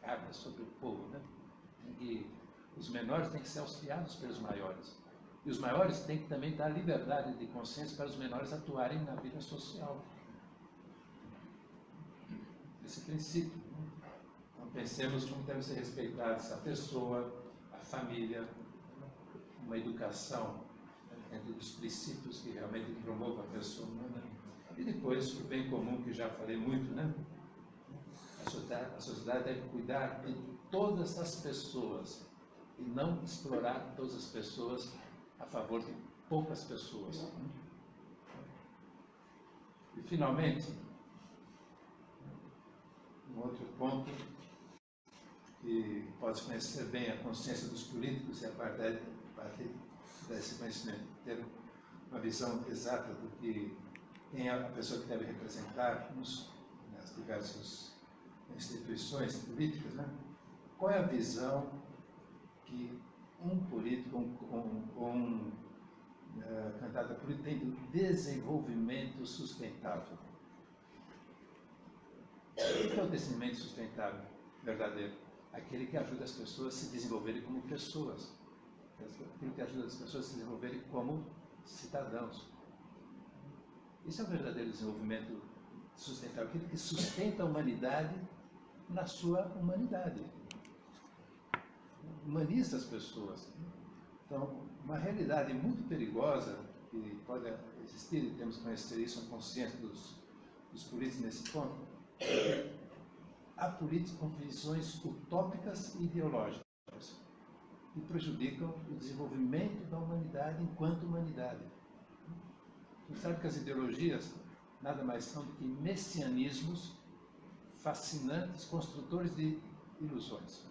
carga sobre o povo, né? E os menores têm que ser auxiliados pelos maiores. E os maiores têm que também dar liberdade de consciência para os menores atuarem na vida social. Esse princípio. Então, pensemos como deve ser respeitados a pessoa, a família, uma educação dentro dos princípios que realmente promovam a pessoa humana. E depois, o bem comum, que já falei muito, né? A sociedade deve cuidar de todas as pessoas e não explorar todas as pessoas a favor de poucas pessoas. E, finalmente, um outro ponto que pode conhecer bem a consciência dos políticos e, a partir desse conhecimento, ter uma visão exata do que quem é a pessoa que deve representar nas diversas instituições políticas, né? Qual é a visão que um político ou um candidato a político tem do desenvolvimento sustentável? O que é o desenvolvimento sustentável verdadeiro? Aquele que ajuda as pessoas a se desenvolverem como pessoas. Aquele que ajuda as pessoas a se desenvolverem como cidadãos. Isso é o verdadeiro desenvolvimento sustentável, aquele que sustenta a humanidade na sua humanidade. Humaniza as pessoas. Então, uma realidade muito perigosa, que pode existir, e temos que conhecer isso, a consciência dos políticos nesse ponto, há políticos com visões utópicas e ideológicas que prejudicam o desenvolvimento da humanidade enquanto humanidade. Você sabe que as ideologias nada mais são do que messianismos fascinantes, construtores de ilusões.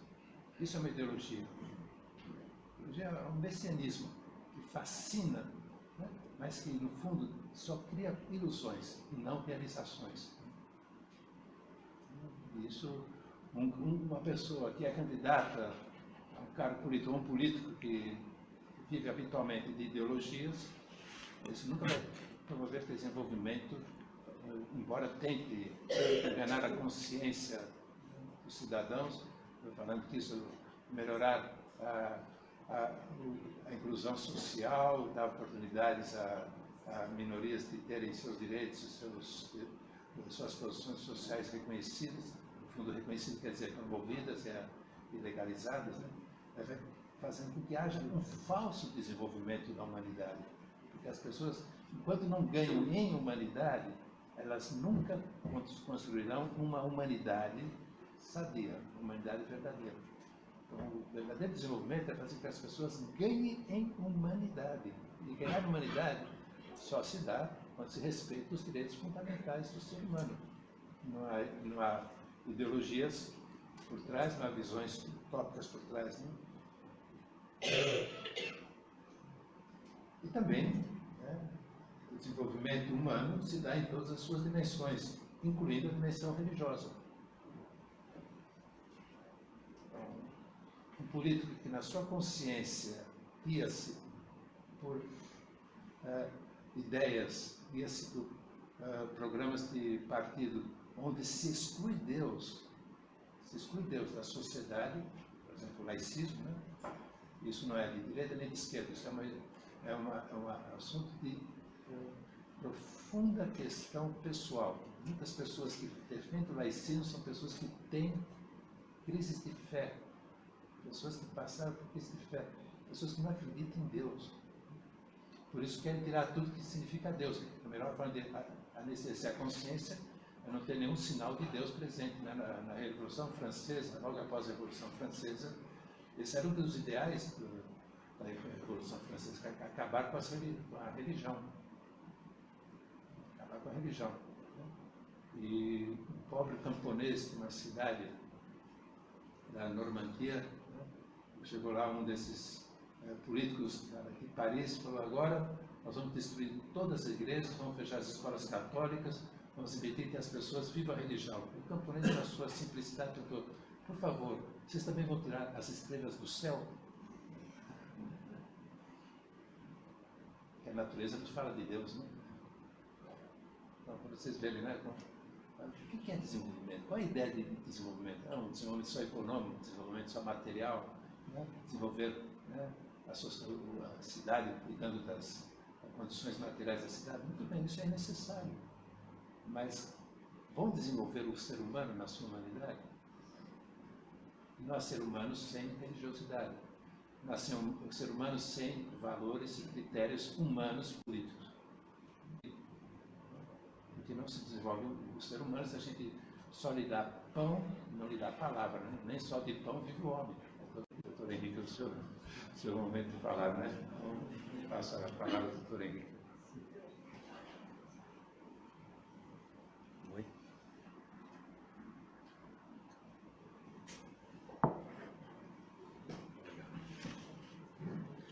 Isso é uma ideologia. A ideologia é um messianismo que fascina, né? Mas que, no fundo, só cria ilusões e não realizações. Isso, uma pessoa que é candidata a um cargo político, ou um político que vive habitualmente de ideologias, isso nunca vai promover desenvolvimento, embora tente enganar a consciência dos cidadãos, falando que isso melhorar a inclusão social, dar oportunidades a minorias de terem seus direitos, suas posições sociais reconhecidas, no fundo reconhecido quer dizer promovidas e legalizadas, né? Fazendo com que haja um falso desenvolvimento da humanidade. Porque as pessoas, enquanto não ganham em humanidade, elas nunca construirão uma humanidade sadia, uma humanidade verdadeira. Então, o verdadeiro desenvolvimento é fazer com que as pessoas ganhem em humanidade. E ganhar em humanidade só se dá quando se respeita os direitos fundamentais do ser humano. Não há ideologias por trás, não há visões utópicas por trás, né? E também, né, o desenvolvimento humano se dá em todas as suas dimensões, incluindo a dimensão religiosa. Então, um político que na sua consciência guia-se por ideias, guia-se por programas de partido onde se exclui Deus da sociedade, por exemplo, o laicismo, né? Isso não é de direita nem de esquerda, isso é um assunto de profunda questão pessoal. Muitas pessoas que defendem o laicismo são pessoas que têm crises de fé, pessoas que passaram por crises de fé, pessoas que não acreditam em Deus. Por isso querem tirar tudo que significa Deus. A melhor forma de anestesiar a consciência é não ter nenhum sinal de Deus presente, né? Na Revolução Francesa, logo após a Revolução Francesa, esse era um dos ideais da Revolução Francesa, acabar com a religião. Acabar com a religião. E um pobre camponês de uma cidade da Normandia, chegou lá um desses políticos de Paris falou: agora nós vamos destruir todas as igrejas, vamos fechar as escolas católicas, vamos impedir que as pessoas vivam a religião. O camponês, na sua simplicidade, perguntou: por favor, vocês também vão tirar as estrelas do céu? A natureza nos fala de Deus, né? Então, para vocês verem, né? Então, o que é desenvolvimento? Qual é a ideia de desenvolvimento? É um desenvolvimento só econômico, um desenvolvimento só material, né? Desenvolver, né, a cidade, cuidando das condições materiais da cidade. Muito bem, isso é necessário. Mas vão desenvolver o ser humano na sua humanidade? E nós, ser humanos, sem religiosidade. Nasceu o ser humano sem valores e critérios humanos políticos. Porque não se desenvolve o ser humano se a gente só lhe dá pão, não lhe dá palavra, né? Nem só de pão vive o homem. Doutor Henrique, o seu momento de falar, né? Então, passo a palavra ao doutor Henrique.
Oi.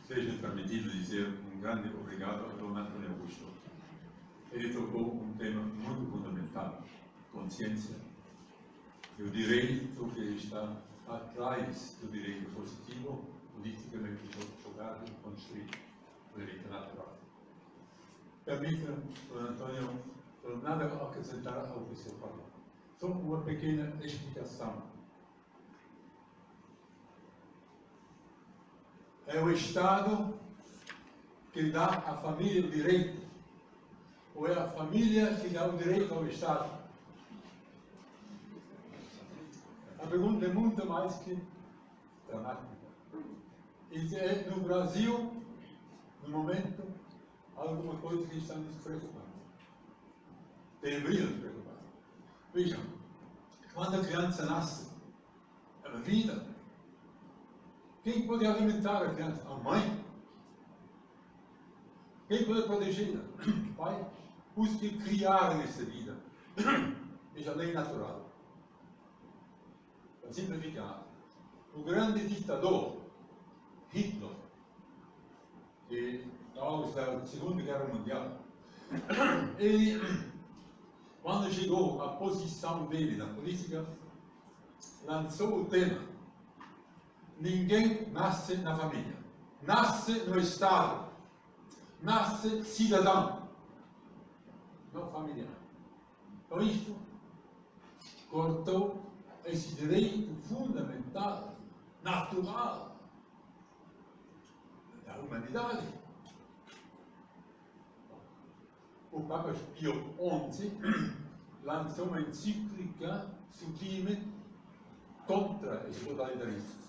Seja permitido dizer um grande obrigado ao Dom Antônio Augusto. Ele tocou um tema muito fundamental, consciência. Eu direito que está atrás do direito positivo, politicamente jogado e construído, o direito natural. Permita-me, Dom Antônio, nada a acrescentar ao que você falou. Só uma pequena explicação. É o Estado que dá à família o direito, ou é a família que dá o direito ao Estado? A pergunta é muito mais que dramática. E é no Brasil, no momento, alguma coisa que está nos preocupando. Deveria nos preocupar. Vejam, quando a criança nasce, é uma vida. Quem pode alimentar a criança? A mãe. Quem pode protegê-la? O pai. Os que criaram essa vida. Veja a lei natural. Para simplificar, o grande ditador, Hitler, que causa da Segunda Guerra Mundial, ele, quando chegou à posição dele na política, lançou o tema: ninguém nasce na família, nasce no Estado, nasce cidadão, não familiar. Então isto cortou esse direito fundamental, natural, da humanidade. O Papa Pio XI lançou uma encíclica sublime contra esse totalitarismo.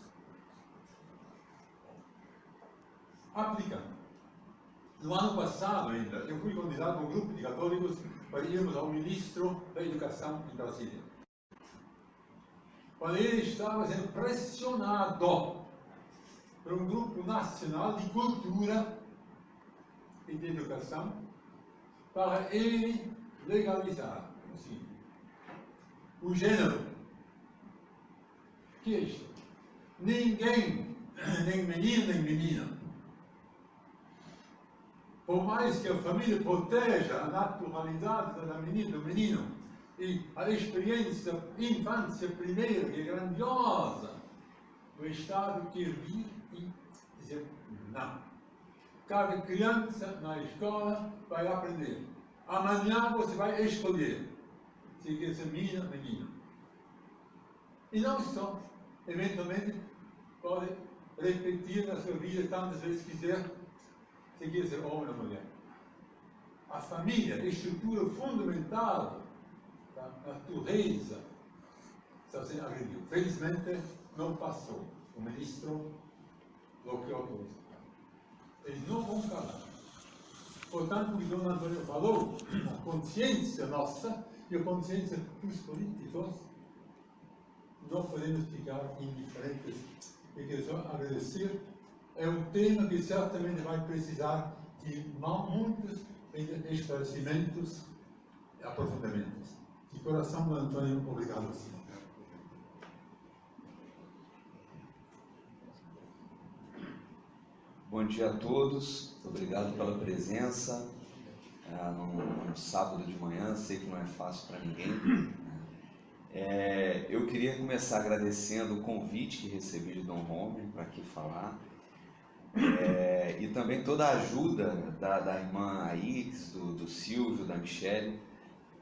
Aplicando. No ano passado ainda, eu fui convidado por um grupo de católicos para irmos ao ministro da Educação em Brasília. Quando ele estava sendo pressionado por um grupo nacional de cultura e de educação para ele legalizar assim, o gênero. Que é isto? Ninguém, nem menino nem menina, por mais que a família proteja a naturalidade da menina, do menino, e a experiência infância primeira, que é grandiosa, o Estado quer vir e dizer não. Cada criança na escola vai aprender. Amanhã você vai escolher se quer ser menina ou menino. E não só, eventualmente, pode repetir na sua vida tantas vezes quiser, se quer ser homem ou mulher. A família é a estrutura fundamental da natureza, está sendo agredido. Felizmente, não passou. O ministro bloqueou tudo isso. Eles não vão calar. Portanto, o que Dom Antônio falou, a consciência nossa e a consciência dos políticos, não podemos ficar indiferentes. E quero só agradecer. É um tema que certamente vai precisar de muitos esclarecimentos e aprofundamentos. De coração, Dom Antônio, obrigado, senhor.
Bom dia a todos, obrigado pela presença num sábado de manhã, sei que não é fácil para ninguém. Eu queria começar agradecendo o convite que recebi de Dom Romer para aqui falar, e também toda a ajuda da irmã Aix, do Silvio, da Michele,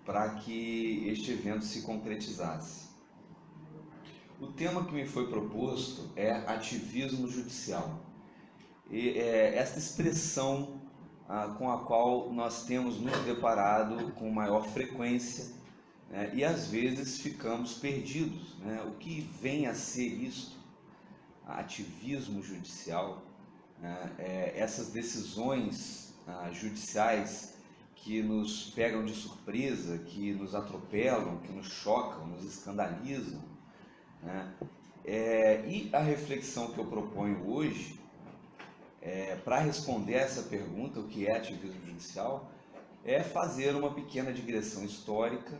para que este evento se concretizasse. O tema que me foi proposto é ativismo judicial. E esta expressão com a qual nós temos nos deparado com maior frequência, né, e às vezes ficamos perdidos, né? O que vem a ser isto? Ativismo judicial, né? Essas decisões judiciais que nos pegam de surpresa, que nos atropelam, que nos chocam, nos escandalizam, né? E a reflexão que eu proponho hoje, para responder a essa pergunta, o que é ativismo judicial, é fazer uma pequena digressão histórica,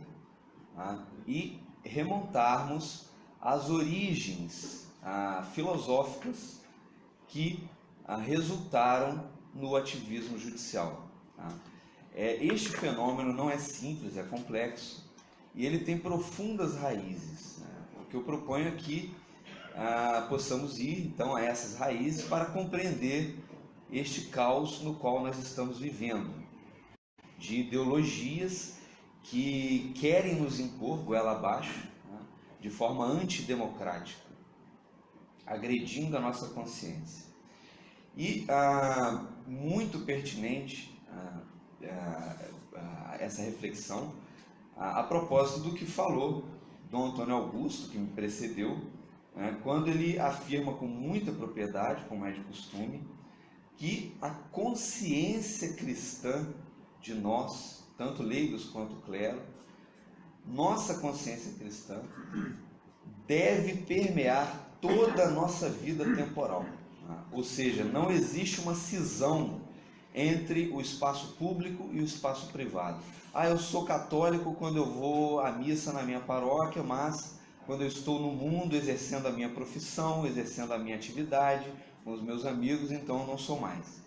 tá? E remontarmos às origens filosóficas que resultaram no ativismo judicial, tá? Este fenômeno não é simples, é complexo, e ele tem profundas raízes, né? O que eu proponho é que possamos ir então a essas raízes para compreender este caos no qual nós estamos vivendo, de ideologias que querem nos impor goela abaixo, né, de forma antidemocrática, agredindo a nossa consciência. E muito pertinente essa reflexão a propósito do que falou Dom Antônio Augusto, que me precedeu, quando ele afirma com muita propriedade, como é de costume, que a consciência cristã de nós, tanto leigos quanto clero, nossa consciência cristã deve permear toda a nossa vida temporal. Ou seja, não existe uma cisão entre o espaço público e o espaço privado. Eu sou católico quando eu vou à missa na minha paróquia, mas quando eu estou no mundo exercendo a minha profissão, exercendo a minha atividade com os meus amigos, então eu não sou mais.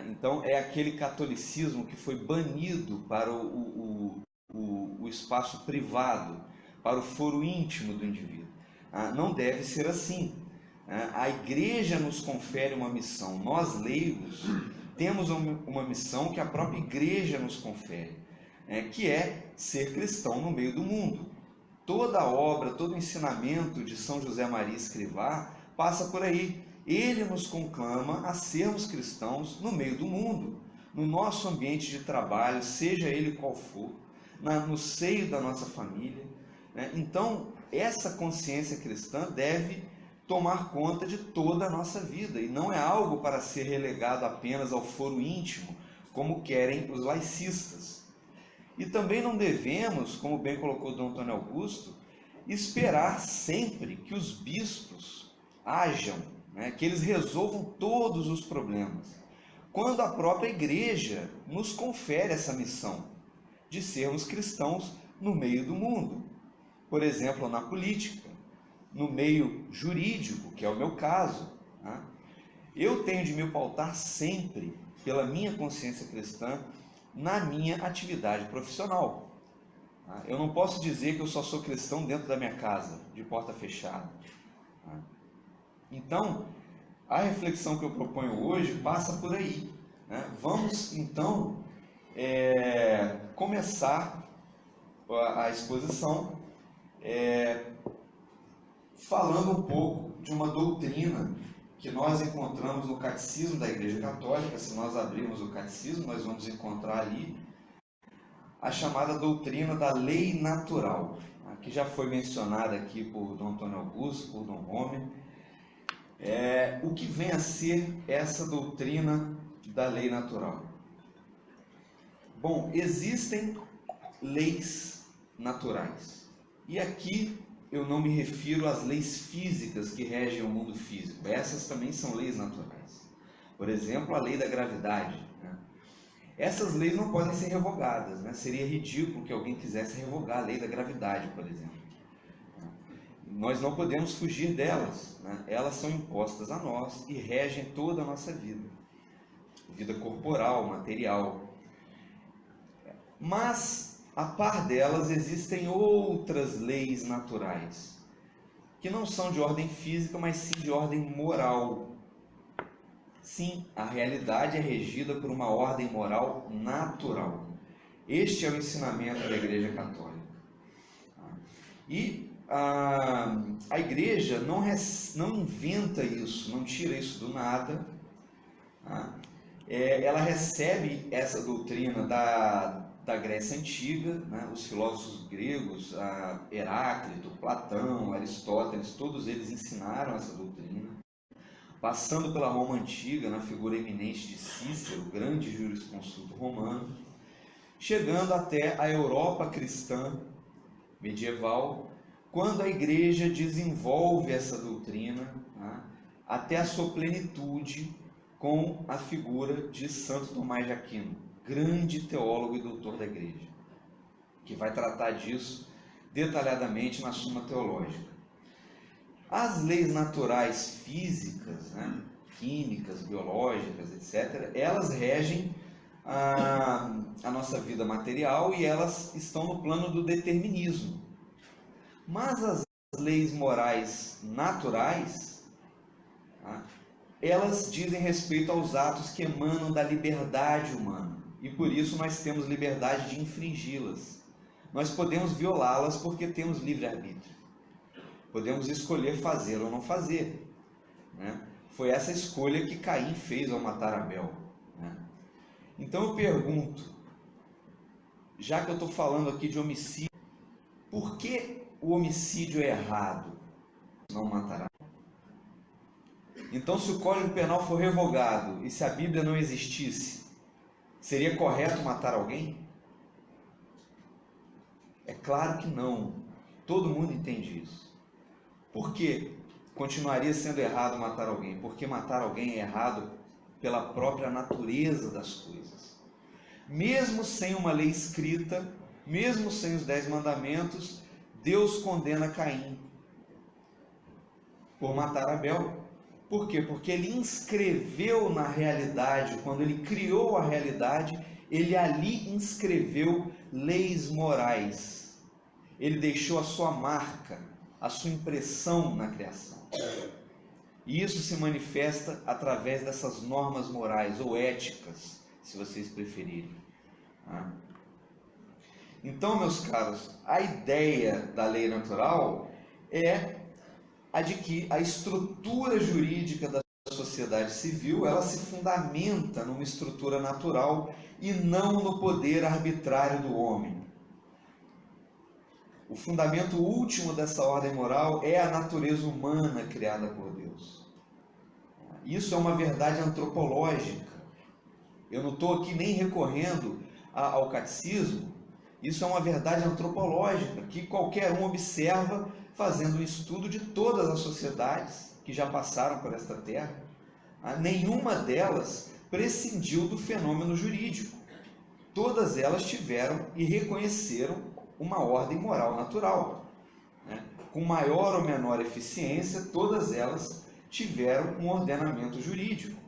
Então é aquele catolicismo que foi banido para o espaço privado, para o foro íntimo do indivíduo. Não deve ser assim. A igreja nos confere uma missão. Nós, leigos, temos uma missão que a própria igreja nos confere, que é ser cristão no meio do mundo. Toda a obra, todo o ensinamento de São José Maria Escrivá passa por aí. Ele nos conclama a sermos cristãos no meio do mundo, no nosso ambiente de trabalho, seja ele qual for, no seio da nossa família. Então, essa consciência cristã deve tomar conta de toda a nossa vida, e não é algo para ser relegado apenas ao foro íntimo, como querem os laicistas. E também não devemos, como bem colocou Dom Antônio Augusto, esperar sempre que os bispos hajam, que eles resolvam todos os problemas, quando a própria igreja nos confere essa missão de sermos cristãos no meio do mundo. Por exemplo, na política, no meio jurídico, que é o meu caso, eu tenho de me pautar sempre pela minha consciência cristã na minha atividade profissional. Eu não posso dizer que eu só sou cristão dentro da minha casa, de porta fechada. Então, a reflexão que eu proponho hoje passa por aí. Vamos, então, começar a exposição falando um pouco de uma doutrina que nós encontramos no Catecismo da Igreja Católica. Se nós abrirmos o Catecismo, nós vamos encontrar ali a chamada doutrina da lei natural, que já foi mencionada aqui por Dom Antônio Augusto, por Dom Romer. O que vem a ser essa doutrina da lei natural? Bom, existem leis naturais, e aqui eu não me refiro às leis físicas que regem o mundo físico. Essas também são leis naturais. Por exemplo, a lei da gravidade. Essas leis não podem ser revogadas. Seria ridículo que alguém quisesse revogar a lei da gravidade, por exemplo. nós não podemos fugir delas, né? Elas são impostas a nós e regem toda a nossa vida, vida corporal, material. Mas, a par delas, existem outras leis naturais, que não são de ordem física, mas sim de ordem moral. Sim, a realidade é regida por uma ordem moral natural. Este é o ensinamento da Igreja Católica. E a Igreja não inventa isso, não tira isso do nada. Ela recebe essa doutrina da Grécia Antiga, né? Os filósofos gregos, Heráclito, Platão, Aristóteles, todos eles ensinaram essa doutrina, passando pela Roma Antiga, na figura eminente de Cícero, grande jurisconsulto romano, chegando até a Europa cristã medieval, quando a Igreja desenvolve essa doutrina, né, até a sua plenitude, com a figura de Santo Tomás de Aquino, grande teólogo e doutor da Igreja, que vai tratar disso detalhadamente na Suma Teológica. As leis naturais físicas, né, químicas, biológicas, etc., elas regem a nossa vida material e elas estão no plano do determinismo. Mas as leis morais naturais, elas dizem respeito aos atos que emanam da liberdade humana. E por isso nós temos liberdade de infringi-las. Nós podemos violá-las porque temos livre-arbítrio. Podemos escolher fazer ou não fazer, né? Foi essa escolha que Caim fez ao matar Abel, né? Então eu pergunto, já que eu estou falando aqui de homicídio, por que o homicídio é errado? Não matará. Então, se o Código Penal for revogado e se a Bíblia não existisse, seria correto matar alguém? É claro que não. Todo mundo entende isso. Por que continuaria sendo errado matar alguém? Porque matar alguém é errado pela própria natureza das coisas. Mesmo sem uma lei escrita, mesmo sem os 10 mandamentos, Deus condena Caim por matar Abel. Por quê? Porque ele inscreveu na realidade, quando ele criou a realidade, ele ali inscreveu leis morais. Ele deixou a sua marca, a sua impressão na criação. E isso se manifesta através dessas normas morais, ou éticas, se vocês preferirem. Então, meus caros, a ideia da lei natural é a de que a estrutura jurídica da sociedade civil, ela se fundamenta numa estrutura natural e não no poder arbitrário do homem. O fundamento último dessa ordem moral é a natureza humana criada por Deus. Isso é uma verdade antropológica. Eu não estou aqui nem recorrendo ao catecismo. Isso é uma verdade antropológica que qualquer um observa fazendo um estudo de todas as sociedades que já passaram por esta terra. Nenhuma delas prescindiu do fenômeno jurídico. Todas elas tiveram e reconheceram uma ordem moral natural. Com maior ou menor eficiência, todas elas tiveram um ordenamento jurídico.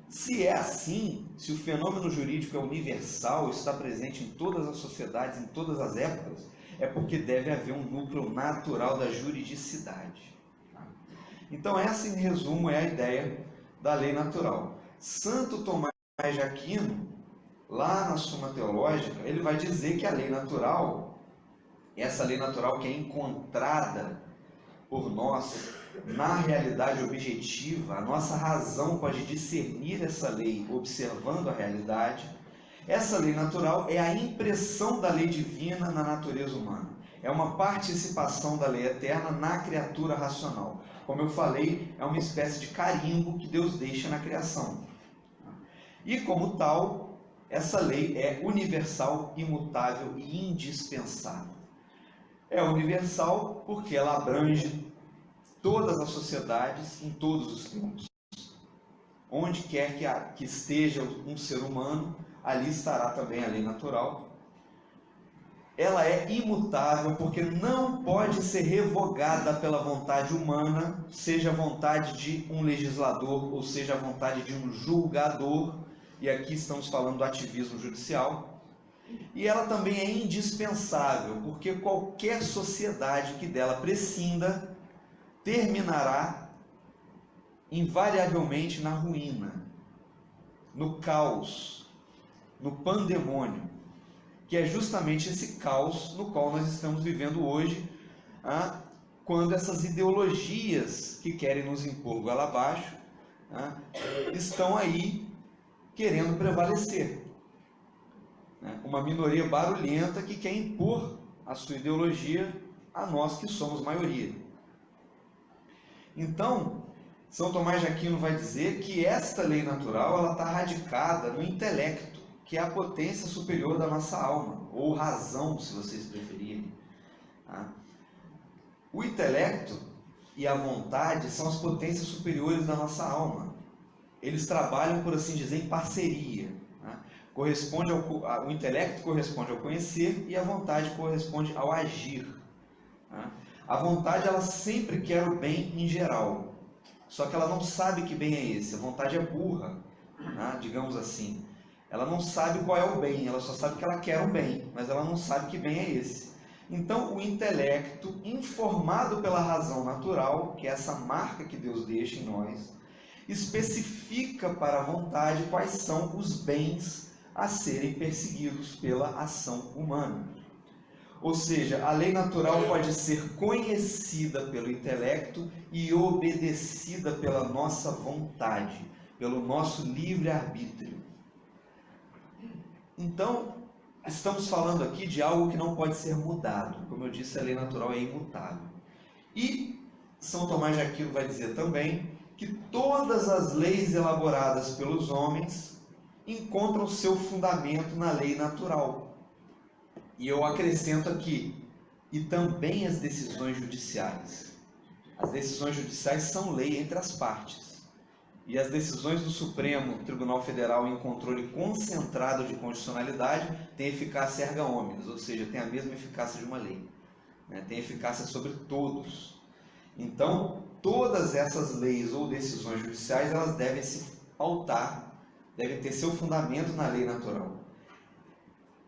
Se é assim, se o fenômeno jurídico é universal, está presente em todas as sociedades, em todas as épocas, é porque deve haver um núcleo natural da juridicidade. Então essa, em resumo, é a ideia da lei natural. Santo Tomás de Aquino, lá na Suma Teológica, ele vai dizer que a lei natural, essa lei natural que é encontrada por nós na realidade objetiva, a nossa razão pode discernir essa lei observando a realidade. Essa lei natural é a impressão da lei divina na natureza humana. É uma participação da lei eterna na criatura racional. Como eu falei, é uma espécie de carimbo que Deus deixa na criação. E como tal, essa lei é universal, imutável e indispensável. É universal porque ela abrange todas as sociedades em todos os tempos. Onde quer que esteja um ser humano, ali estará também a lei natural. ela é imutável, porque não pode ser revogada pela vontade humana, seja a vontade de um legislador ou seja a vontade de um julgador, e aqui estamos falando do ativismo judicial. E ela também é indispensável, porque qualquer sociedade que dela prescinda terminará invariavelmente na ruína, no caos, no pandemônio, que é justamente esse caos no qual nós estamos vivendo hoje, quando essas ideologias que querem nos impor goela abaixo estão aí querendo prevalecer. Uma minoria barulhenta que quer impor a sua ideologia a nós que somos maioria. Então, São Tomás de Aquino vai dizer que esta lei natural ela está radicada no intelecto, que é a potência superior da nossa alma, ou razão, se vocês preferirem. O intelecto e a vontade são as potências superiores da nossa alma. Eles trabalham, por assim dizer, em parceria. O intelecto corresponde ao conhecer e a vontade corresponde ao agir. A vontade ela sempre quer o bem em geral, só que ela não sabe que bem é esse. A vontade é burra, digamos assim. Ela não sabe qual é o bem, ela só sabe que ela quer um bem, mas ela não sabe que bem é esse. Então, o intelecto, informado pela razão natural, que é essa marca que Deus deixa em nós, especifica para a vontade quais são os bens a serem perseguidos pela ação humana. Ou seja, a lei natural pode ser conhecida pelo intelecto e obedecida pela nossa vontade, pelo nosso livre-arbítrio. Então, estamos falando aqui de algo que não pode ser mudado. Como eu disse, a lei natural é imutável. E São Tomás de Aquino vai dizer também que todas as leis elaboradas pelos homens encontram seu fundamento na lei natural. E eu acrescento aqui, e também as decisões judiciais. As decisões judiciais são lei entre as partes. E as decisões do Supremo Tribunal Federal em controle concentrado de constitucionalidade têm eficácia erga omnes, ou seja, tem a mesma eficácia de uma lei. Tem eficácia sobre todos. Então, todas essas leis ou decisões judiciais, elas devem se pautar, devem ter seu fundamento na lei natural.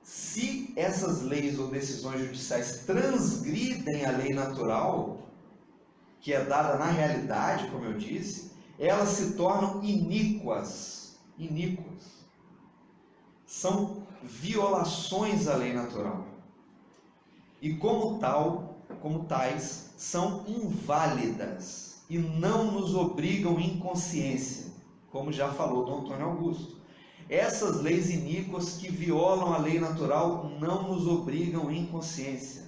Se essas leis ou decisões judiciais transgridem a lei natural, que é dada na realidade, como eu disse, elas se tornam iníquas. São violações à lei natural. E como tais, são inválidas e não nos obrigam em consciência, como já falou Dom Antônio Augusto. Essas leis iníquas que violam a lei natural não nos obrigam em consciência.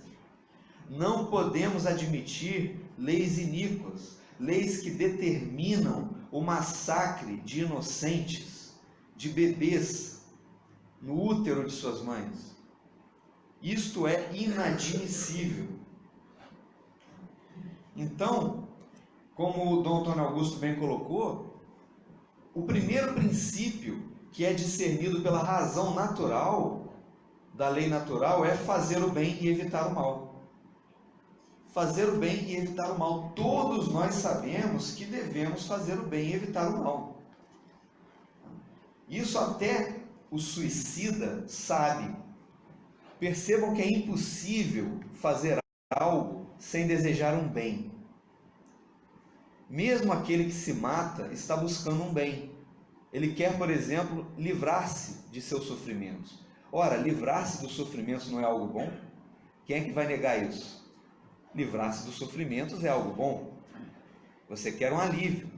Não podemos admitir leis iníquas, leis que determinam o massacre de inocentes, de bebês, no útero de suas mães. Isto é inadmissível. Então, como o Dom Antônio Augusto bem colocou, o primeiro princípio que é discernido pela razão natural, da lei natural, é fazer o bem e evitar o mal. Fazer o bem e evitar o mal. Todos nós sabemos que devemos fazer o bem e evitar o mal. Isso até o suicida sabe. Percebam que é impossível fazer algo sem desejar um bem. Mesmo aquele que se mata está buscando um bem. Ele quer, por exemplo, livrar-se de seus sofrimentos. Ora, livrar-se dos sofrimentos não é algo bom? Quem é que vai negar isso? Livrar-se dos sofrimentos é algo bom. Você quer um alívio.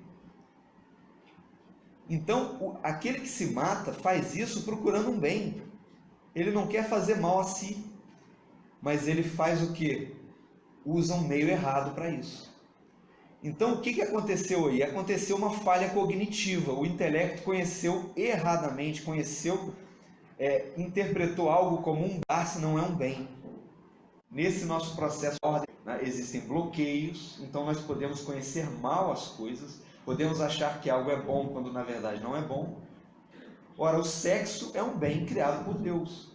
Então, aquele que se mata faz isso procurando um bem. Ele não quer fazer mal a si, mas ele faz o quê? Usa um meio errado para isso. Então, o que aconteceu aí? Aconteceu uma falha cognitiva. O intelecto conheceu erradamente, interpretou algo como um dar-se não é um bem. Nesse nosso processo de ordem, existem bloqueios, então nós podemos conhecer mal as coisas, podemos achar que algo é bom quando na verdade não é bom. Ora, o sexo é um bem criado por Deus.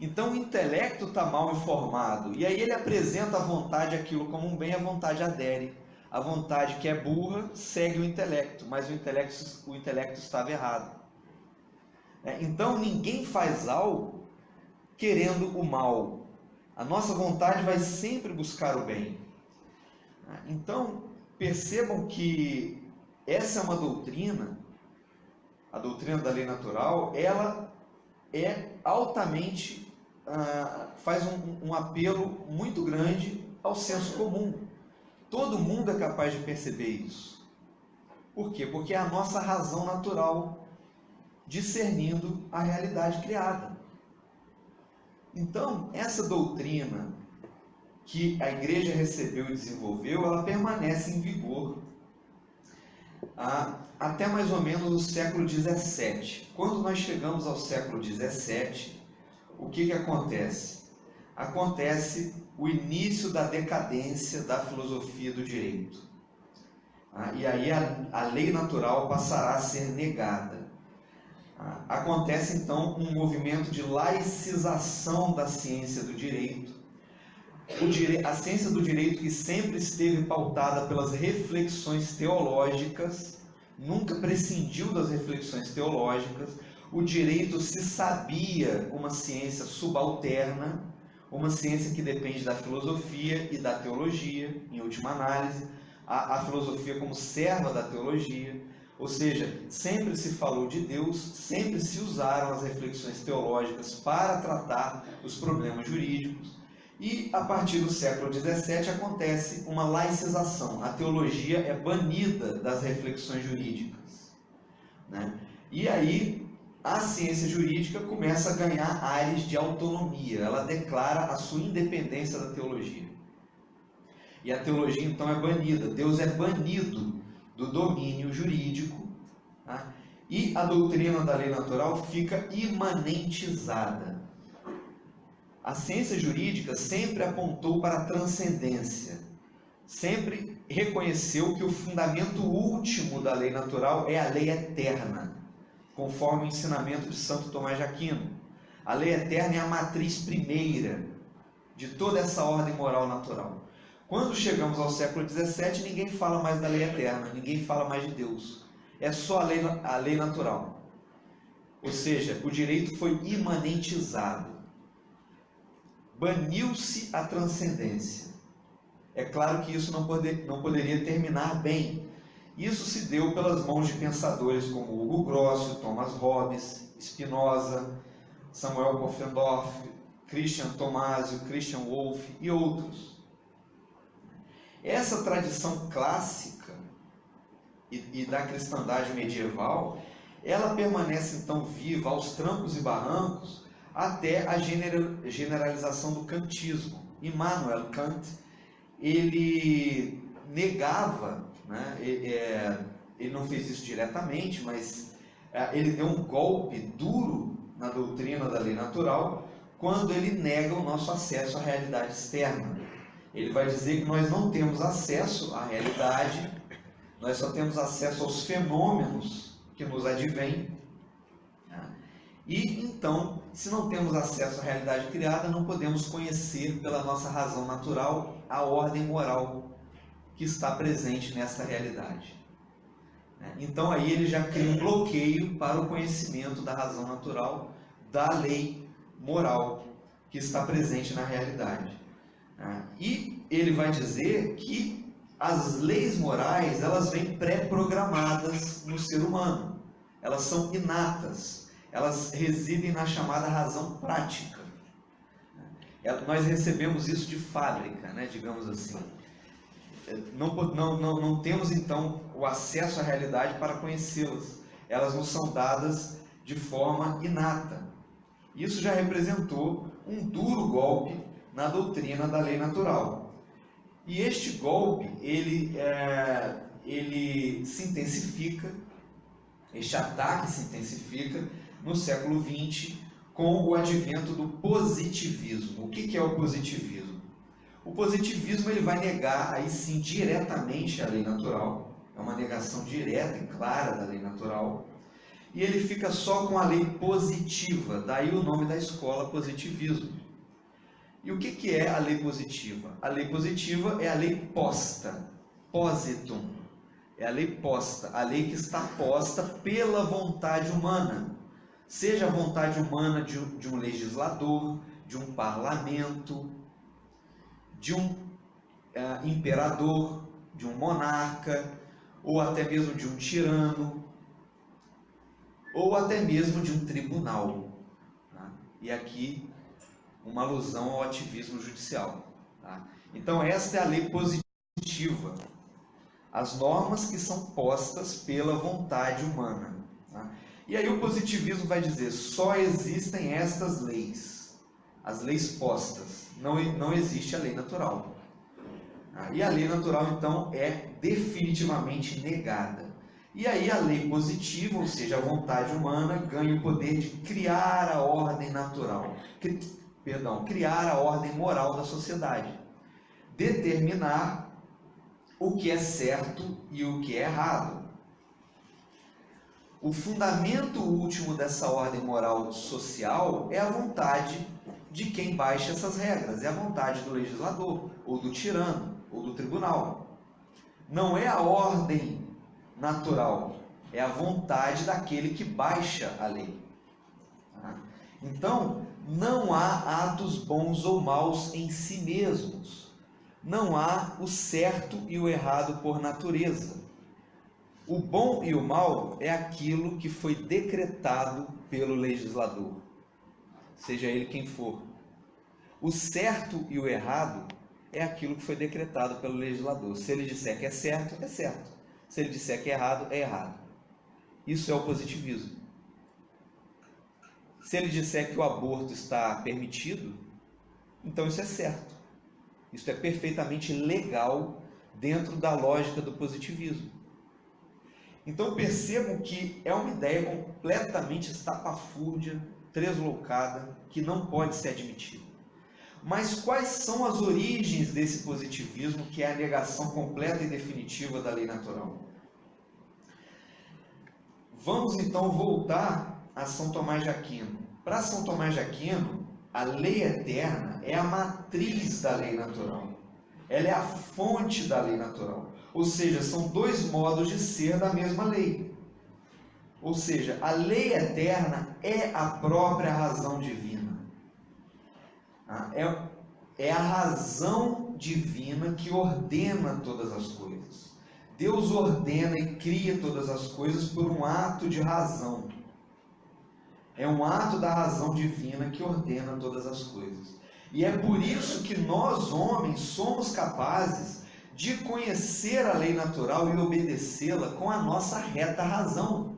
Então o intelecto está mal informado, e aí ele apresenta a vontade aquilo como um bem, a vontade adere. A vontade que é burra segue o intelecto, mas o intelecto estava errado. Então ninguém faz algo querendo o mal. A nossa vontade vai sempre buscar o bem. Então percebam que essa é uma doutrina, a doutrina da lei natural, ela é altamente, faz um apelo muito grande ao senso comum. Todo mundo é capaz de perceber isso. Por quê? Porque é a nossa razão natural discernindo a realidade criada. Então, essa doutrina que a igreja recebeu e desenvolveu, ela permanece em vigor até mais ou menos o século XVII. Quando nós chegamos ao século XVII, o que acontece? Acontece o início da decadência da filosofia do direito. E aí a lei natural passará a ser negada. Acontece então um movimento de laicização da ciência do direito. A ciência do direito, que sempre esteve pautada pelas reflexões teológicas, nunca prescindiu das reflexões teológicas. O direito se sabia uma ciência subalterna, uma ciência que depende da filosofia e da teologia, em última análise, a filosofia como serva da teologia, ou seja, sempre se falou de Deus, sempre se usaram as reflexões teológicas para tratar os problemas jurídicos, e a partir do século XVII acontece uma laicização, a teologia é banida das reflexões jurídicas, E aí a ciência jurídica começa a ganhar áreas de autonomia, ela declara a sua independência da teologia. E a teologia então é banida, Deus é banido do domínio jurídico, e a doutrina da lei natural fica imanentizada. A ciência jurídica sempre apontou para a transcendência, sempre reconheceu que o fundamento último da lei natural é a lei eterna, conforme o ensinamento de Santo Tomás de Aquino. A lei eterna é a matriz primeira de toda essa ordem moral natural. Quando chegamos ao século XVII, ninguém fala mais da lei eterna, ninguém fala mais de Deus. É só a lei natural. Ou seja, o direito foi imanentizado. Baniu-se a transcendência. É claro que isso não poderia terminar bem. Isso se deu pelas mãos de pensadores como Hugo Grosso, Thomas Hobbes, Spinoza, Samuel Pufendorf, Christian Tomásio, Christian Wolff e outros. Essa tradição clássica e da cristandade medieval, ela permanece então viva aos trancos e barrancos até a generalização do kantismo. Immanuel Kant, ele negava, ele não fez isso diretamente, mas ele deu um golpe duro na doutrina da lei natural quando ele nega o nosso acesso à realidade externa. Ele vai dizer que nós não temos acesso à realidade, nós só temos acesso aos fenômenos que nos advêm. E então, se não temos acesso à realidade criada, não podemos conhecer pela nossa razão natural a ordem moral que está presente nesta realidade. Então aí ele já cria um bloqueio para o conhecimento da razão natural, da lei moral que está presente na realidade. E ele vai dizer que as leis morais, elas vêm pré-programadas no ser humano, elas são inatas, elas residem na chamada razão prática. Nós recebemos isso de fábrica, digamos assim. Não temos então o acesso à realidade para conhecê-las, elas nos são dadas de forma inata. Isso já representou um duro golpe na doutrina da lei natural. E este golpe, ele se intensifica, este ataque se intensifica no século XX com o advento do positivismo. O que é o positivismo? O positivismo ele vai negar, aí sim, diretamente a lei natural, é uma negação direta e clara da lei natural, e ele fica só com a lei positiva, daí o nome da escola, positivismo. E o que é a lei positiva? A lei positiva é a lei posta, positum, é a lei posta, a lei que está posta pela vontade humana, seja a vontade humana de um legislador, de um parlamento, de um imperador, de um monarca, ou até mesmo de um tirano, ou até mesmo de um tribunal. Tá? E aqui uma alusão ao ativismo judicial. Tá? Então esta é a lei positiva, as normas que são postas pela vontade humana. Tá? E aí o positivismo vai dizer, só existem estas leis, as leis postas, não existe a lei natural. E a lei natural, então, é definitivamente negada. E aí a lei positiva, ou seja, a vontade humana, ganha o poder de criar a ordem natural, criar a ordem moral da sociedade, determinar o que é certo e o que é errado. O fundamento último dessa ordem moral social é a vontade de quem baixa essas regras, é a vontade do legislador, ou do tirano, ou do tribunal. Não é a ordem natural, é a vontade daquele que baixa a lei. Então, não há atos bons ou maus em si mesmos. Não há o certo e o errado por natureza. O bom e o mal é aquilo que foi decretado pelo legislador, seja ele quem for. O certo e o errado é aquilo que foi decretado pelo legislador. Se ele disser que é certo, é certo. Se ele disser que é errado, é errado. Isso é o positivismo. Se ele disser que o aborto está permitido, então isso é certo. Isso é perfeitamente legal dentro da lógica do positivismo. Então percebam que é uma ideia completamente estapafúrdia, tresloucada, que não pode ser admitida. Mas quais são as origens desse positivismo, que é a negação completa e definitiva da lei natural? Vamos então voltar a São Tomás de Aquino. Para São Tomás de Aquino, a lei eterna é a matriz da lei natural. Ela é a fonte da lei natural. Ou seja, são dois modos de ser da mesma lei. Ou seja, a lei eterna é a própria razão divina. É a razão divina que ordena todas as coisas. Deus ordena e cria todas as coisas por um ato de razão. É um ato da razão divina que ordena todas as coisas. E é por isso que nós, homens, somos capazes de conhecer a lei natural e obedecê-la com a nossa reta razão.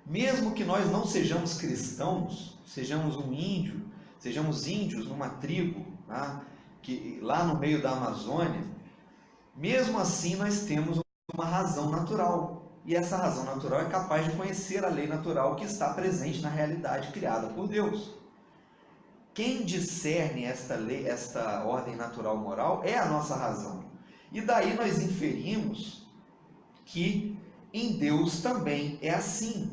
Mesmo que nós não sejamos cristãos, sejamos sejamos índios numa tribo, que lá no meio da Amazônia, mesmo assim nós temos uma razão natural. E essa razão natural é capaz de conhecer a lei natural que está presente na realidade criada por Deus. Quem discerne esta ordem natural moral é a nossa razão. E daí nós inferimos que em Deus também é assim.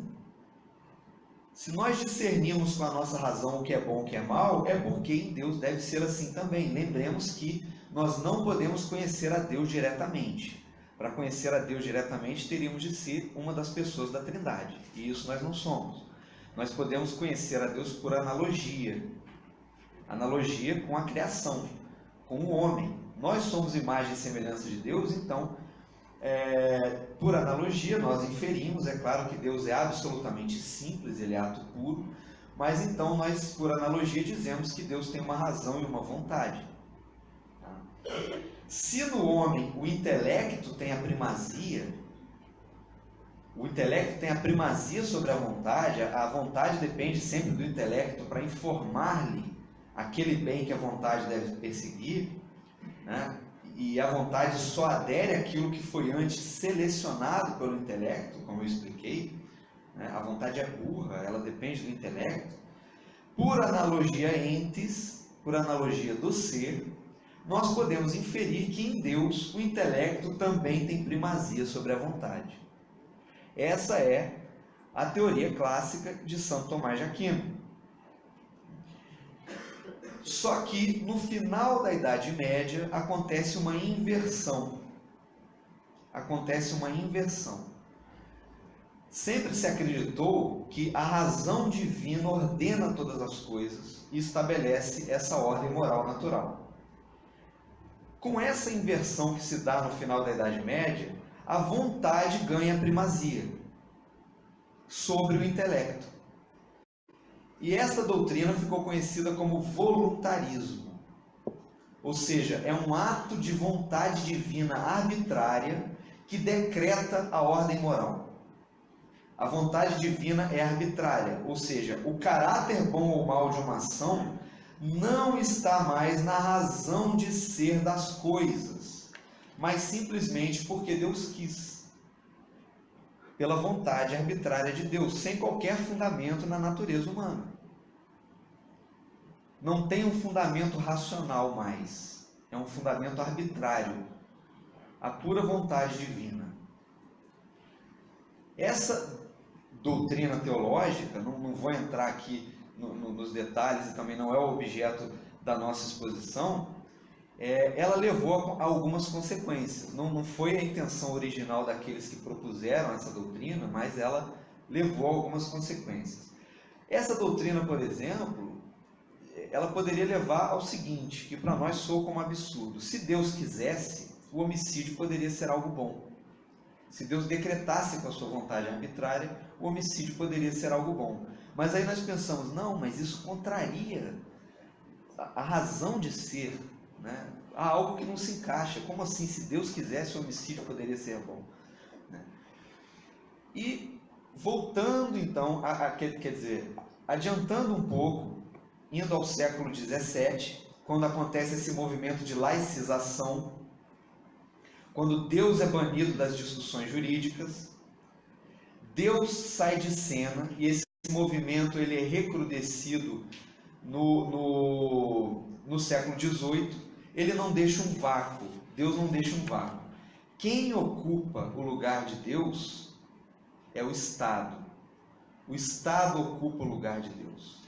Se nós discernimos com a nossa razão o que é bom e o que é mal, é porque em Deus deve ser assim também. Lembremos que nós não podemos conhecer a Deus diretamente. Para conhecer a Deus diretamente, teríamos de ser uma das pessoas da Trindade. E isso nós não somos. Nós podemos conhecer a Deus por analogia. Analogia com a criação, com o homem. Nós somos imagem e semelhança de Deus, então, por analogia, nós inferimos, é claro que Deus é absolutamente simples, ele é ato puro, mas então nós, por analogia, dizemos que Deus tem uma razão e uma vontade. Se no homem o intelecto tem a primazia, sobre a vontade depende sempre do intelecto para informar-lhe aquele bem que a vontade deve perseguir, né? E a vontade só adere àquilo que foi antes selecionado pelo intelecto, como eu expliquei, né? A vontade é burra, ela depende do intelecto. Por analogia por analogia do ser, nós podemos inferir que em Deus o intelecto também tem primazia sobre a vontade. Essa é a teoria clássica de Santo Tomás de Aquino. Só que no final da Idade Média acontece uma inversão. Sempre se acreditou que a razão divina ordena todas as coisas e estabelece essa ordem moral natural. Com essa inversão que se dá no final da Idade Média, a vontade ganha primazia sobre o intelecto. E esta doutrina ficou conhecida como voluntarismo. Ou seja, é um ato de vontade divina arbitrária que decreta a ordem moral. A vontade divina é arbitrária, ou seja, o caráter bom ou mal de uma ação não está mais na razão de ser das coisas, mas simplesmente porque Deus quis, pela vontade arbitrária de Deus, sem qualquer fundamento na natureza humana. Não tem um fundamento racional mais, é um fundamento arbitrário, a pura vontade divina. Essa doutrina teológica, não vou entrar aqui nos detalhes e também não é o objeto da nossa exposição, ela levou a algumas consequências. Não foi a intenção original daqueles que propuseram essa doutrina, mas ela levou a algumas consequências. Essa doutrina, por exemplo, ela poderia levar ao seguinte, que para nós soa como absurdo. Se Deus quisesse, o homicídio poderia ser algo bom. Se Deus decretasse com a sua vontade arbitrária, o homicídio poderia ser algo bom. Mas aí nós pensamos, não, mas isso contraria a razão de ser, né? Há algo que não se encaixa. Como assim, se Deus quisesse, o homicídio poderia ser bom? E voltando então, adiantando um pouco, indo ao século XVII, quando acontece esse movimento de laicização, quando Deus é banido das discussões jurídicas, Deus sai de cena e esse movimento ele é recrudescido no século XVIII. Ele não deixa um vácuo, Deus não deixa um vácuo. Quem ocupa o lugar de Deus é o Estado. O Estado ocupa o lugar de Deus.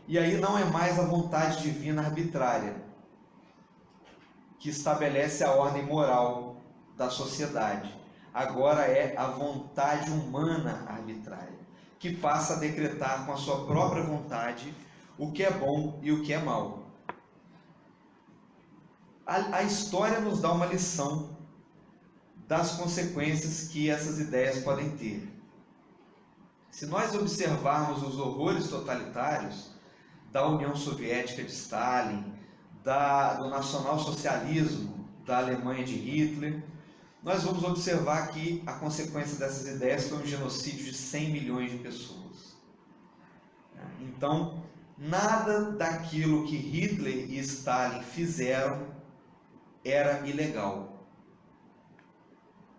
E aí não é mais a vontade divina arbitrária que estabelece a ordem moral da sociedade. Agora é a vontade humana arbitrária, que passa a decretar com a sua própria vontade o que é bom e o que é mal. A história nos dá uma lição das consequências que essas ideias podem ter. Se nós observarmos os horrores totalitários da União Soviética de Stalin, do nacionalsocialismo da Alemanha de Hitler, nós vamos observar que a consequência dessas ideias foi um genocídio de 100 milhões de pessoas. Então, nada daquilo que Hitler e Stalin fizeram era ilegal.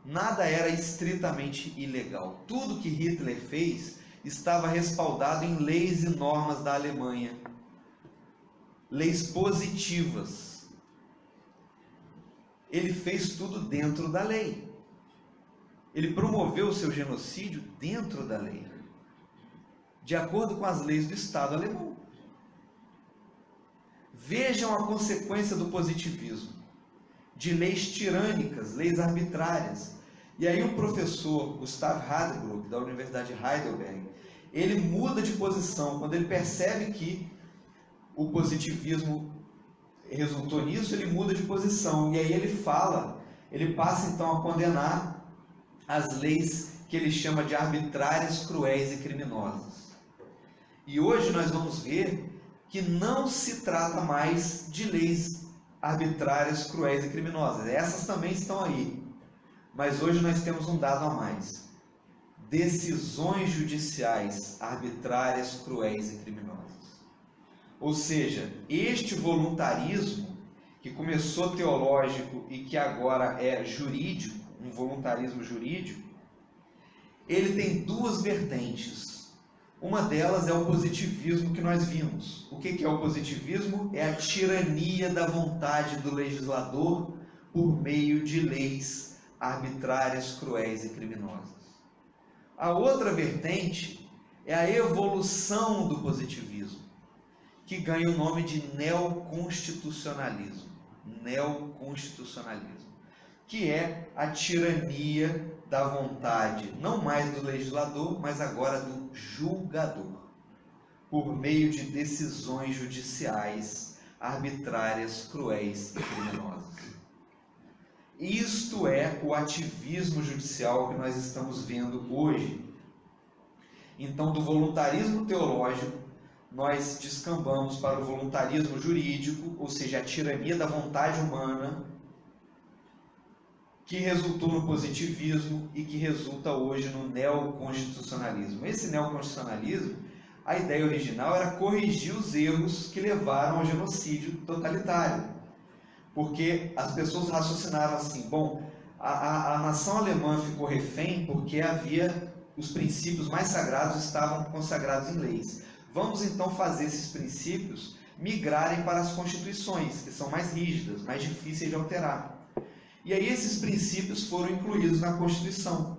Nada era estritamente ilegal. Tudo que Hitler fez estava respaldado em leis e normas da Alemanha. Leis positivas. Ele fez tudo dentro da lei. Ele promoveu o seu genocídio dentro da lei, de acordo com as leis do Estado alemão. Vejam a consequência do positivismo, de leis tirânicas, leis arbitrárias. E aí o professor Gustav Hadebrook, da Universidade de Heidelberg, ele muda de posição. Quando ele percebe que o positivismo resultou nisso, ele muda de posição. E aí ele passa então a condenar as leis que ele chama de arbitrárias, cruéis e criminosas. E hoje nós vamos ver que não se trata mais de leis arbitrárias, cruéis e criminosas. Essas também estão aí. Mas hoje nós temos um dado a mais. Decisões judiciais arbitrárias, cruéis e criminosas. Ou seja, este voluntarismo, que começou teológico e que agora é jurídico, um voluntarismo jurídico, ele tem duas vertentes. Uma delas é o positivismo que nós vimos. O que é o positivismo? É a tirania da vontade do legislador por meio de leis arbitrárias, cruéis e criminosas. A outra vertente é a evolução do positivismo, que ganha o nome de neoconstitucionalismo. Neoconstitucionalismo, que é a tirania da vontade, não mais do legislador, mas agora do julgador, por meio de decisões judiciais arbitrárias, cruéis e criminosas. Isto é o ativismo judicial que nós estamos vendo hoje. Então, do voluntarismo teológico, nós descambamos para o voluntarismo jurídico, ou seja, a tirania da vontade humana, que resultou no positivismo e que resulta hoje no neoconstitucionalismo. Esse neoconstitucionalismo, a ideia original era corrigir os erros que levaram ao genocídio totalitário. Porque as pessoas raciocinaram assim, bom, a nação alemã ficou refém porque havia os princípios mais sagrados estavam consagrados em leis. Vamos então fazer esses princípios migrarem para as constituições, que são mais rígidas, mais difíceis de alterar. E aí esses princípios foram incluídos na Constituição,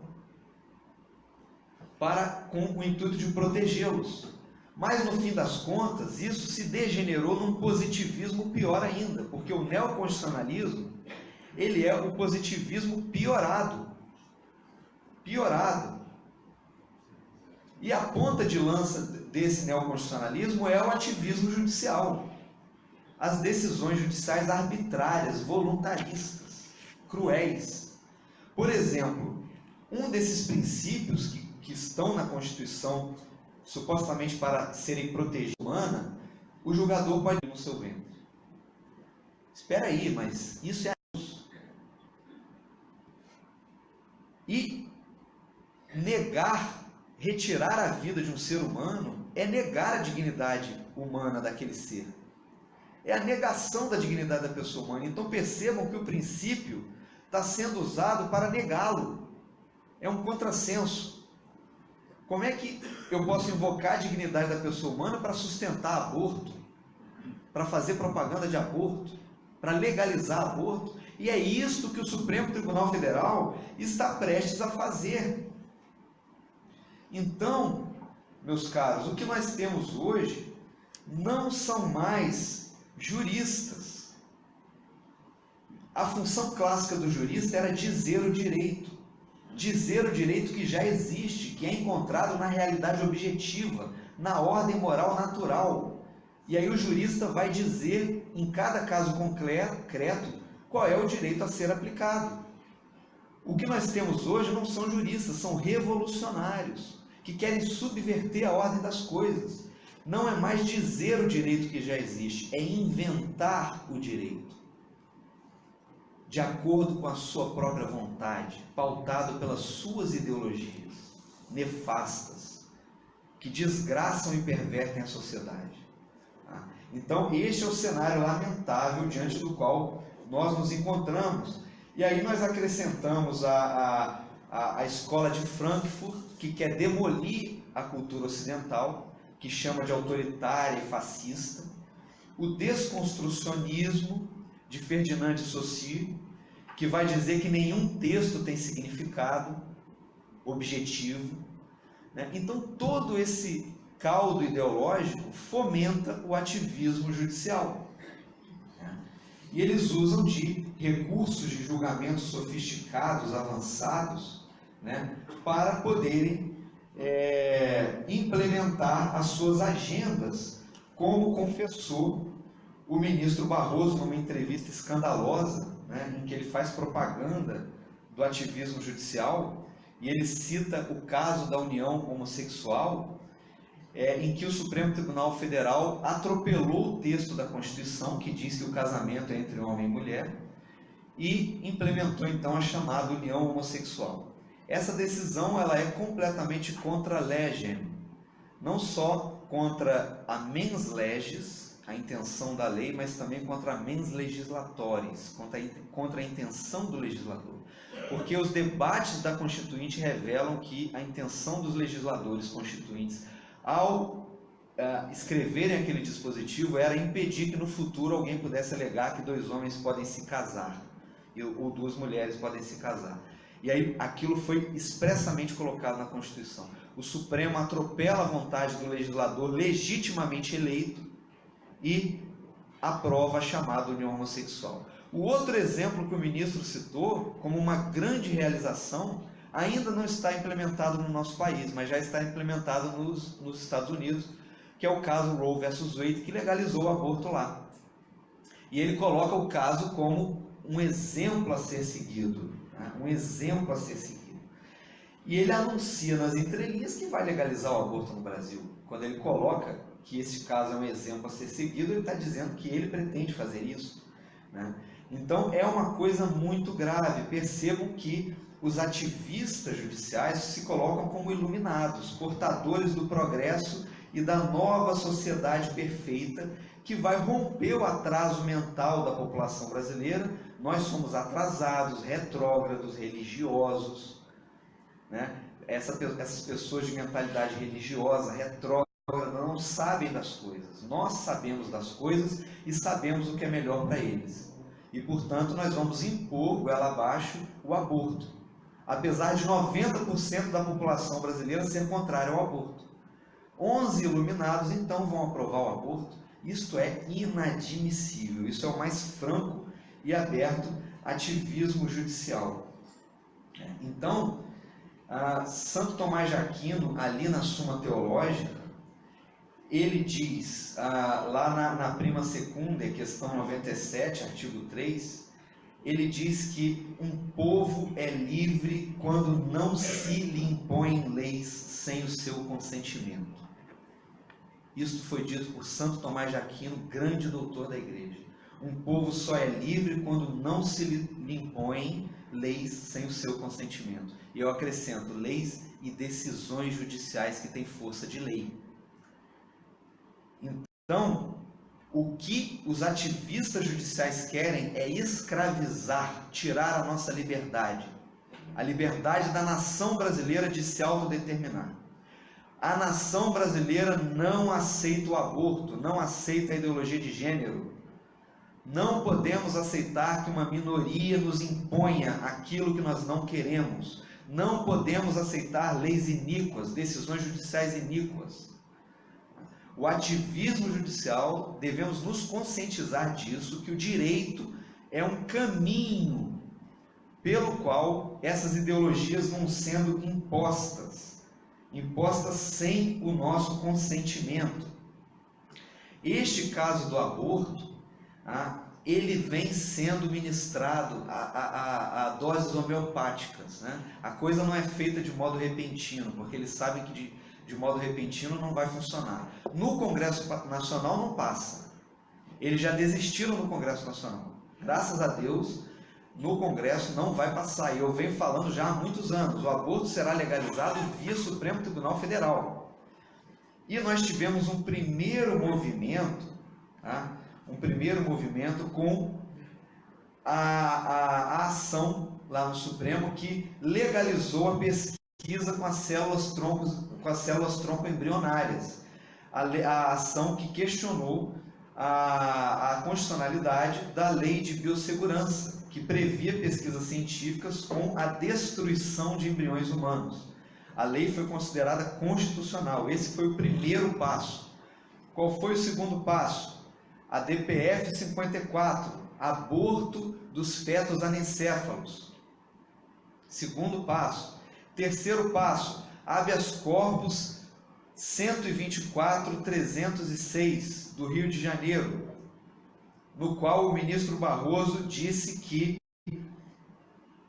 com o intuito de protegê-los. Mas, no fim das contas, isso se degenerou num positivismo pior ainda, porque o neoconstitucionalismo, ele é o positivismo piorado. Piorado. E a ponta de lança desse neoconstitucionalismo é o ativismo judicial. As decisões judiciais arbitrárias, voluntaristas, cruéis. Por exemplo, um desses princípios que estão na Constituição, supostamente para serem protegidos humana, o julgador pode ir no seu ventre. Espera aí, mas isso é abuso. E retirar a vida de um ser humano é negar a dignidade humana daquele ser. É a negação da dignidade da pessoa humana. Então percebam que o princípio está sendo usado para negá-lo. É um contrassenso. Como é que eu posso invocar a dignidade da pessoa humana para sustentar aborto, para fazer propaganda de aborto, para legalizar aborto? E é isto que o Supremo Tribunal Federal está prestes a fazer. Então, meus caros, o que nós temos hoje não são mais juristas. A função clássica do jurista era dizer o direito. Dizer o direito que já existe, que é encontrado na realidade objetiva, na ordem moral natural. E aí o jurista vai dizer, em cada caso concreto, qual é o direito a ser aplicado. O que nós temos hoje não são juristas, são revolucionários, que querem subverter a ordem das coisas. Não é mais dizer o direito que já existe, é inventar o direito, de acordo com a sua própria vontade, pautado pelas suas ideologias nefastas, que desgraçam e pervertem a sociedade. Então, este é o cenário lamentável diante do qual nós nos encontramos. E aí nós acrescentamos a escola de Frankfurt, que quer demolir a cultura ocidental, que chama de autoritária e fascista, o desconstrucionismo de Ferdinand de Saussure, que vai dizer que nenhum texto tem significado objetivo, né? Então todo esse caldo ideológico fomenta o ativismo judicial, né? E eles usam de recursos de julgamento sofisticados, avançados, né, para poderem implementar as suas agendas, como confessou o ministro Barroso numa entrevista escandalosa, né, em que ele faz propaganda do ativismo judicial, e ele cita o caso da união homossexual, em que o Supremo Tribunal Federal atropelou o texto da Constituição, que diz que o casamento é entre homem e mulher, e implementou então a chamada união homossexual. Essa decisão ela é completamente contra a legem, não só contra a mens legis, a intenção da lei, mas também contra a mens legislatores, contra a intenção do legislador. Porque os debates da Constituinte revelam que a intenção dos legisladores constituintes, ao escreverem aquele dispositivo, era impedir que no futuro alguém pudesse alegar que dois homens podem se casar, ou duas mulheres podem se casar. E aí aquilo foi expressamente colocado na Constituição. O Supremo atropela a vontade do legislador legitimamente eleito e aprova a chamada união homossexual. O outro exemplo que o ministro citou, como uma grande realização, ainda não está implementado no nosso país, mas já está implementado nos Estados Unidos, que é o caso Roe versus Wade, que legalizou o aborto lá. E ele coloca o caso como um exemplo a ser seguido, né? Um exemplo a ser seguido. E ele anuncia nas entrelinhas que vai legalizar o aborto no Brasil. Quando ele coloca que esse caso é um exemplo a ser seguido, ele está dizendo que ele pretende fazer isso, né? Então é uma coisa muito grave. Percebam que os ativistas judiciais se colocam como iluminados, portadores do progresso e da nova sociedade perfeita que vai romper o atraso mental da população brasileira. Nós somos atrasados, retrógrados, religiosos, né? Essas pessoas de mentalidade religiosa, retrógrada, não sabem das coisas. Nós sabemos das coisas e sabemos o que é melhor para eles. E, portanto, nós vamos impor goela abaixo o aborto, apesar de 90% da população brasileira ser contrária ao aborto. 11 iluminados, então, vão aprovar o aborto. Isto é inadmissível. Isso é o mais franco e aberto ativismo judicial. Então, Santo Tomás de Aquino, ali na Suma Teológica, ele diz, lá na prima secunda, questão 97, artigo 3, ele diz que um povo é livre quando não se lhe impõem leis sem o seu consentimento. Isto foi dito por Santo Tomás de Aquino, grande doutor da igreja. Um povo só é livre quando não se lhe impõem leis sem o seu consentimento. E eu acrescento, leis e decisões judiciais que têm força de lei. Então, o que os ativistas judiciais querem é escravizar, tirar a nossa liberdade. A liberdade da nação brasileira de se autodeterminar. A nação brasileira não aceita o aborto, não aceita a ideologia de gênero. Não podemos aceitar que uma minoria nos imponha aquilo que nós não queremos. Não podemos aceitar leis iníquas, decisões judiciais iníquas. O ativismo judicial, devemos nos conscientizar disso, que o direito é um caminho pelo qual essas ideologias vão sendo impostas sem o nosso consentimento. Este caso do aborto, ele vem sendo ministrado a doses homeopáticas, né? A coisa não é feita de modo repentino, porque eles sabem que de modo repentino não vai funcionar. No Congresso Nacional não passa. Eles já desistiram no Congresso Nacional. Graças a Deus, no Congresso não vai passar. E eu venho falando já há muitos anos. O aborto será legalizado via Supremo Tribunal Federal. E nós tivemos um primeiro movimento, com a ação lá no Supremo que legalizou a pesquisa com as células tronco embrionárias, a ação que questionou a constitucionalidade da Lei de Biossegurança, que previa pesquisas científicas com a destruição de embriões humanos. A lei foi considerada constitucional. Esse foi o primeiro passo. Qual foi o segundo passo? A DPF 54, aborto dos fetos anencéfalos. Segundo passo. Terceiro passo, habeas corpus 124.306 do Rio de Janeiro, no qual o ministro Barroso disse que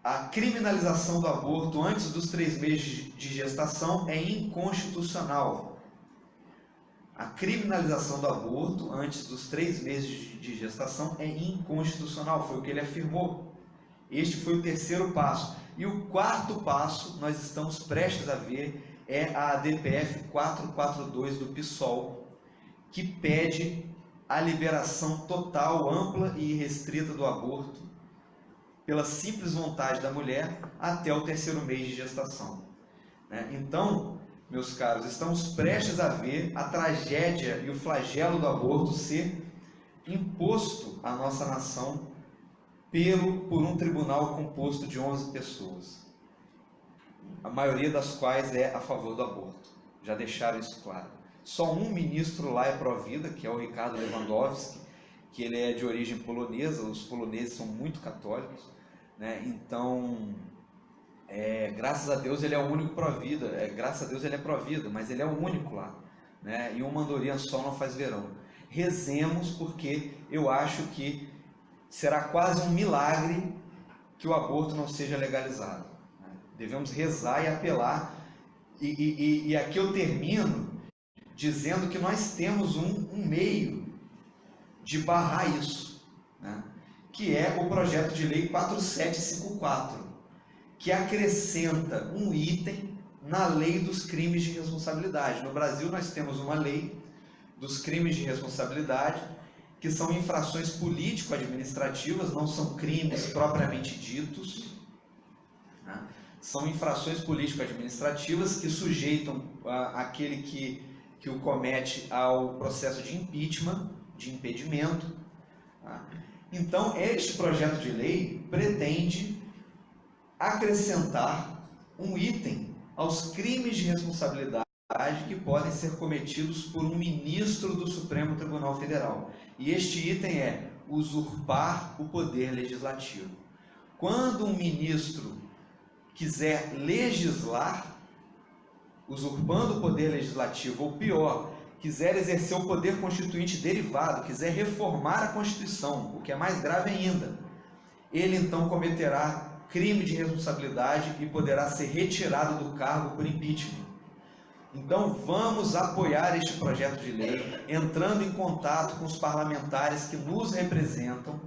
a criminalização do aborto antes dos 3 meses de gestação é inconstitucional. A criminalização do aborto antes dos 3 meses de gestação é inconstitucional, foi o que ele afirmou. Este foi o terceiro passo. E o quarto passo, nós estamos prestes a ver, é a DPF 442 do PSOL, que pede a liberação total, ampla e irrestrita do aborto, pela simples vontade da mulher, até o 3º mês de gestação. Então, meus caros, estamos prestes a ver a tragédia e o flagelo do aborto ser imposto à nossa nação por um tribunal composto de 11 pessoas. a maioria das quais é a favor do aborto. Já deixaram isso claro. Só um ministro lá é pró-vida, que é o Ricardo Lewandowski, que ele é de origem polonesa. Os poloneses são muito católicos, né? Então, graças a Deus ele é o único pró-vida. Graças a Deus ele é pró-vida, mas ele é o único lá, né? E uma andorinha só não faz verão. Rezemos, porque eu acho que será quase um milagre que o aborto não seja legalizado. Devemos rezar e apelar. E aqui eu termino dizendo que nós temos um meio de barrar isso, né? Que é o projeto de lei 4754, que acrescenta um item na lei dos crimes de responsabilidade. No Brasil nós temos uma lei dos crimes de responsabilidade, que são infrações político-administrativas, não são crimes propriamente ditos, né? São infrações político-administrativas que sujeitam aquele que o comete ao processo de impeachment, de impedimento. Tá? Então, este projeto de lei pretende acrescentar um item aos crimes de responsabilidade que podem ser cometidos por um ministro do Supremo Tribunal Federal. E este item é usurpar o poder legislativo. Quando um ministro quiser legislar, usurpando o poder legislativo, ou pior, quiser exercer o poder constituinte derivado, quiser reformar a Constituição, o que é mais grave ainda, ele então cometerá crime de responsabilidade e poderá ser retirado do cargo por impeachment. Então vamos apoiar este projeto de lei, entrando em contato com os parlamentares que nos representam,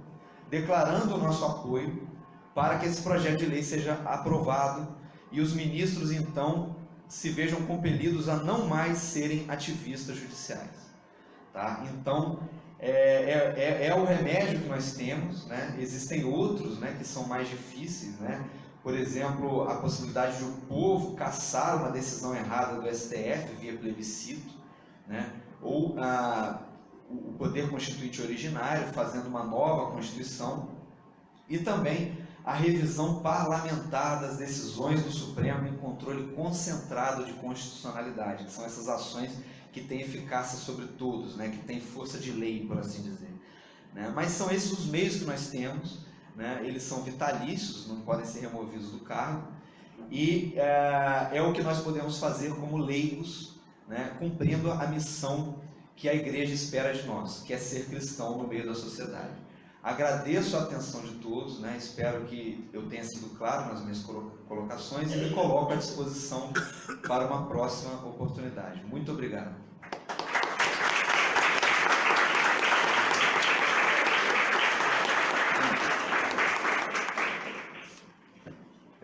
declarando o nosso apoio para que esse projeto de lei seja aprovado e os ministros então se vejam compelidos a não mais serem ativistas judiciais. Tá? Então é o remédio que nós temos, né? Existem outros, né, que são mais difíceis, né? Por exemplo, a possibilidade de o povo cassar uma decisão errada do STF via plebiscito, né? Ou o poder constituinte originário fazendo uma nova Constituição, e também a revisão parlamentar das decisões do Supremo em controle concentrado de constitucionalidade, que são essas ações que têm eficácia sobre todos, né? Que têm força de lei, por assim dizer. Né? Mas são esses os meios que nós temos. Né? Eles são vitalícios, não podem ser removidos do cargo, e é o que nós podemos fazer como leigos, né? Cumprindo a missão que a igreja espera de nós, que é ser cristão no meio da sociedade. Agradeço a atenção de todos, né? Espero que eu tenha sido claro nas minhas colocações e me coloco à disposição para uma próxima oportunidade. Muito obrigado.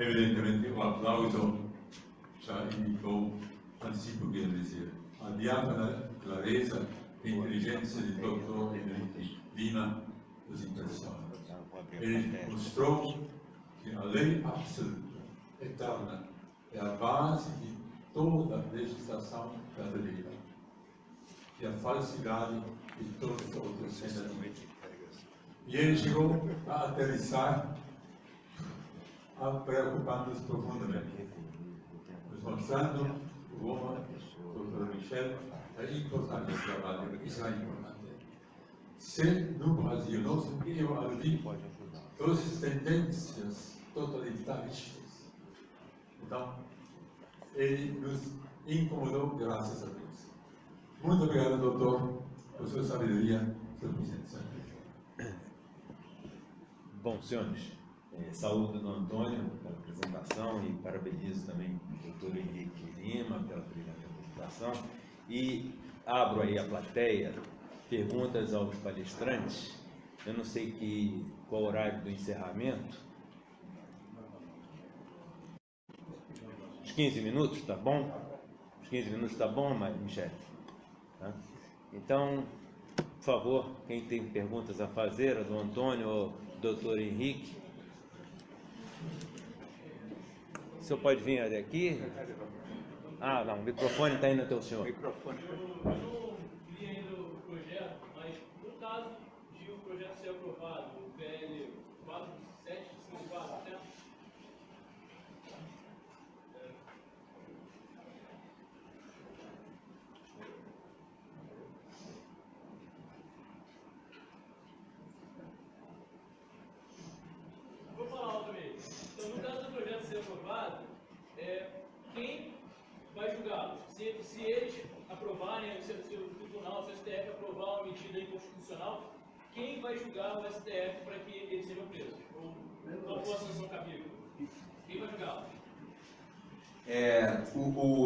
Evidentemente, o aplauso já indicou, antecipo que dizer, a diáfana clareza e inteligência de Dr. Henrique Lima nos impressiona. Ele mostrou que a lei absoluta, eterna, é a base de toda a legislação brasileira, e a falsidade de todas as outras tentativas. E ele chegou a aterrissar preocupando-nos profundamente, nos mostrando o Roma, Dr. Michel, a importância do trabalho, isso é importante. Se no Brasil não se criam ali todas as tendências totalitaristas, então ele nos incomodou graças a Deus. Muito obrigado, doutor, por sua sabedoria, sua presença.
Bom, senhores, saúdo do Antônio pela apresentação e parabenizo também o doutor Henrique Lima pela brilhante apresentação. E abro aí a plateia, perguntas aos palestrantes. Eu não sei qual o horário do encerramento. Uns 15 minutos, tá bom? Uns 15 minutos tá bom, Michel? Tá? Então, por favor, quem tem perguntas a fazer, a do Antônio ou do doutor Henrique, o senhor pode vir até aqui? Ah, não, o microfone está indo até o senhor.
Microfone. Eu não vi ainda o projeto, mas no caso de o projeto ser aprovado, o PL 4754, certo? julgar o STF para que eles sejam presos? Ou qual for a sanção cabível? Quem vai julgar?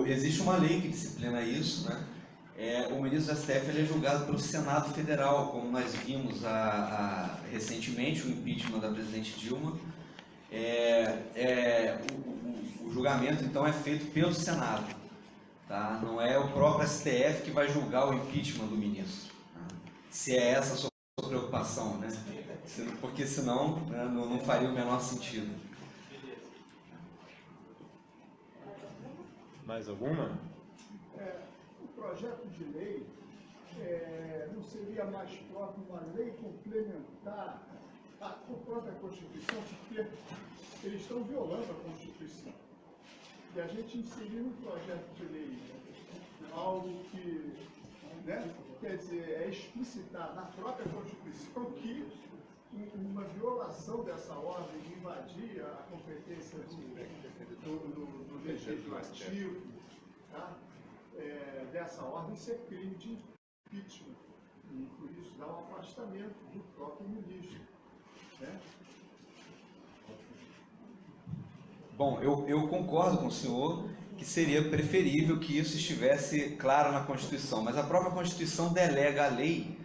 Existe uma lei que disciplina isso, né? O ministro do STF ele é julgado pelo Senado Federal, como nós vimos recentemente, o impeachment da presidente Dilma. O julgamento, então, é feito pelo Senado. Tá? Não é o próprio STF que vai julgar o impeachment do ministro. Tá? Se é essa a sua preocupação, né? Porque senão, né, não faria o menor sentido.
Mais alguma?
O projeto de lei não seria mais próprio uma lei complementar à própria Constituição, porque eles estão violando a Constituição. E a gente inserir no projeto de lei algo que, né, quer dizer, explicitar na própria Constituição que uma violação dessa ordem de invadir a competência do legislativo, tá? Dessa ordem, isso é crime de impeachment. E por isso dá um afastamento do próprio ministro. Né?
Bom, eu concordo com o senhor que seria preferível que isso estivesse claro na Constituição, mas a própria Constituição delega à lei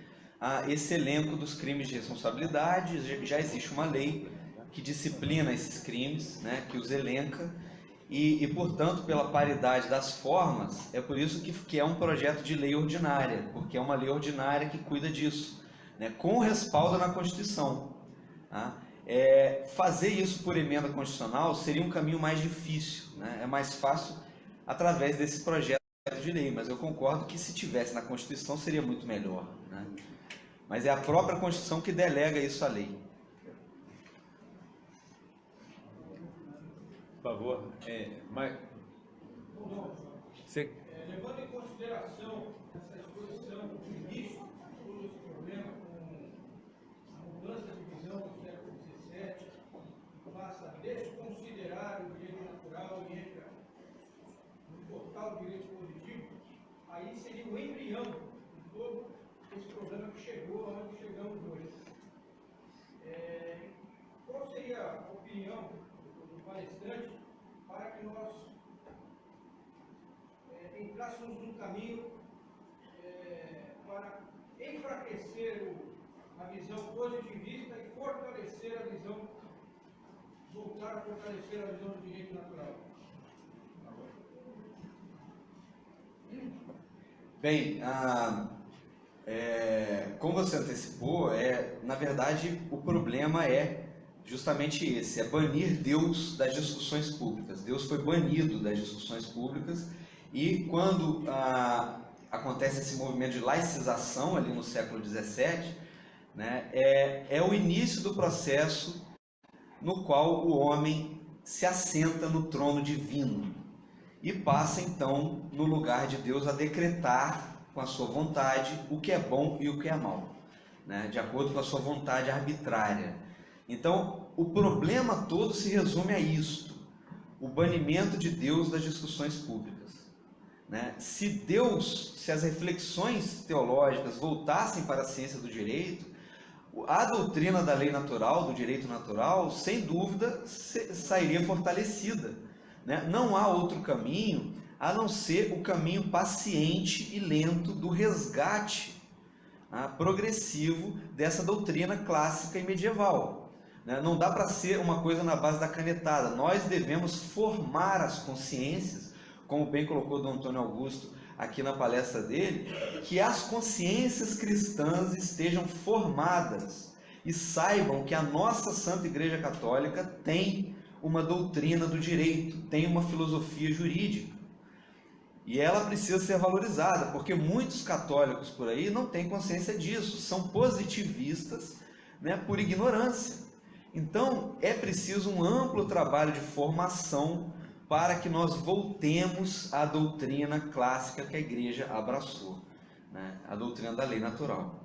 esse elenco dos crimes de responsabilidade. Já existe uma lei que disciplina esses crimes, né, que os elenca, e, portanto, pela paridade das formas, é por isso que é um projeto de lei ordinária, porque é uma lei ordinária que cuida disso, né, com respaldo na Constituição. Tá? Fazer isso por emenda constitucional seria um caminho mais difícil, né? É mais fácil através desse projeto de lei, mas eu concordo que se tivesse na Constituição seria muito melhor, né? Mas é a própria Constituição que delega isso à lei.
Por favor,
levando em consideração essa exposição do início de todo esse problema com a mudança de visão do século XVII, que passa a desconsiderar o direito natural e entra no total direito positivo, aí seria o embrião de todo esse problema que chegou aonde chegamos hoje. Qual seria a opinião do palestrante para que nós entrássemos num caminho para enfraquecer a visão positivista e fortalecer a visão, voltar a fortalecer a visão do direito natural?
Bem, como você antecipou, na verdade o problema é justamente esse, é banir Deus das discussões públicas. Deus foi banido das discussões públicas, e quando acontece esse movimento de laicização ali no século XVII, né, é o início do processo no qual o homem se assenta no trono divino e passa então no lugar de Deus a decretar com a sua vontade o que é bom e o que é mal, né, de acordo com a sua vontade arbitrária. Então, o problema todo se resume a isto: o banimento de Deus das discussões públicas. Né? Se as reflexões teológicas voltassem para a ciência do direito, a doutrina da lei natural, do direito natural, sem dúvida, sairia fortalecida. Né? Não há outro caminho a não ser o caminho paciente e lento do resgate progressivo dessa doutrina clássica e medieval. Né? Não dá para ser uma coisa na base da canetada. Nós devemos formar as consciências, como bem colocou Dom Antônio Augusto aqui na palestra dele, que as consciências cristãs estejam formadas e saibam que a nossa Santa Igreja Católica tem uma doutrina do direito, tem uma filosofia jurídica. E ela precisa ser valorizada, porque muitos católicos por aí não têm consciência disso, são positivistas, né, por ignorância. Então, é preciso um amplo trabalho de formação para que nós voltemos à doutrina clássica que a Igreja abraçou, né? A doutrina da lei natural.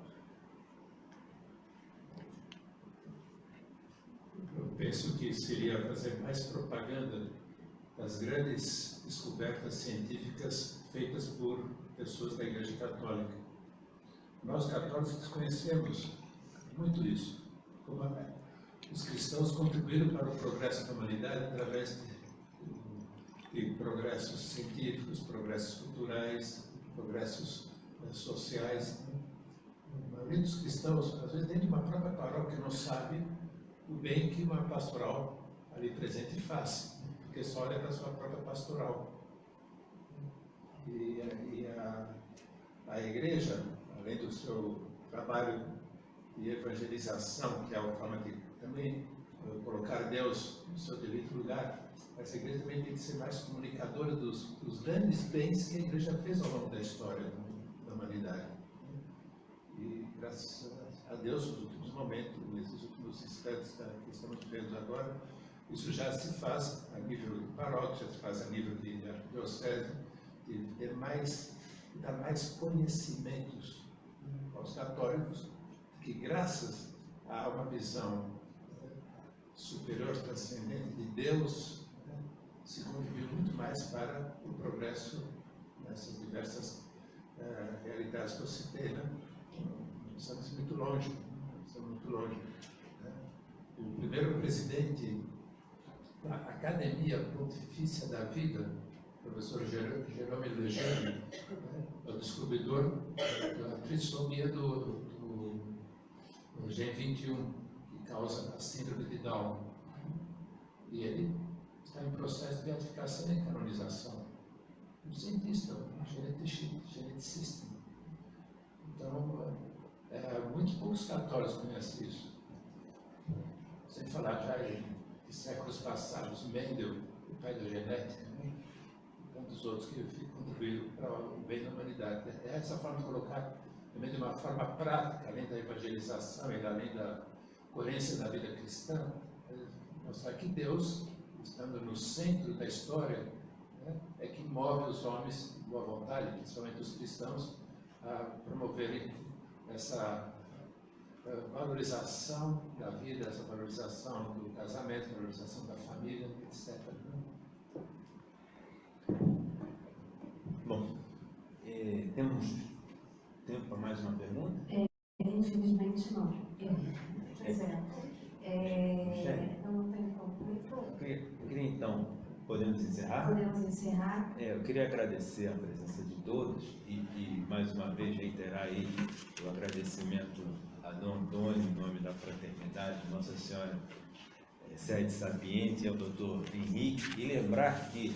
Eu penso que seria fazer mais propaganda das grandes descobertas científicas feitas por pessoas da Igreja Católica. Nós católicos desconhecemos muito isso. Como os cristãos contribuíram para o progresso da humanidade através de progressos científicos, progressos culturais, progressos sociais. A maioria dos cristãos, às vezes, dentro de uma própria paróquia, não sabe o bem que uma pastoral ali presente faz, porque só olha para a sua própria pastoral. E a igreja, além do seu trabalho de evangelização, que é uma forma de também colocar Deus no seu devido lugar, essa igreja também tem que ser mais comunicadora dos grandes bens que a igreja fez ao longo da história da humanidade. E graças a Deus, nos últimos momentos, nesses últimos instantes que estamos vivendo agora, isso já se faz a nível de paróquia, já se faz a nível de arquidiocese, de dar mais conhecimentos aos católicos, que graças a uma visão superior, transcendente de Deus, se contribuiu muito mais para o progresso nessas diversas realidades que eu citei, né? Estamos muito longe, né? O primeiro presidente da Academia Pontifícia da Vida, o professor Jerome Lejeune, né? É o descobridor da trissomia do Gen 21, que causa a síndrome de Down. E ele está em processo de beatificação e canonização. Um cientista, um geneticista. Então, muito poucos católicos conhecem isso. Sem falar já de séculos passados, Mendel, o pai da genética, né? E tantos outros que contribuíram para o bem da humanidade. É essa forma de colocar, também de uma forma prática, além da evangelização e além da coerência da vida cristã, mostrar que Deus, estando no centro da história, né, é que move os homens de boa vontade, principalmente os cristãos, a promoverem essa valorização da vida, essa valorização do casamento, valorização da família, etc.
Bom, temos tempo para mais uma pergunta?
Infelizmente não. Pois eu não tenho conflito.
Eu queria então, podemos encerrar?
Podemos encerrar.
Eu queria agradecer a presença de todos e mais uma vez reiterar aí o agradecimento a Dom Antônio, em nome da Fraternidade Nossa Senhora Sede Sapiente, e ao Dr. Henrique, e lembrar que,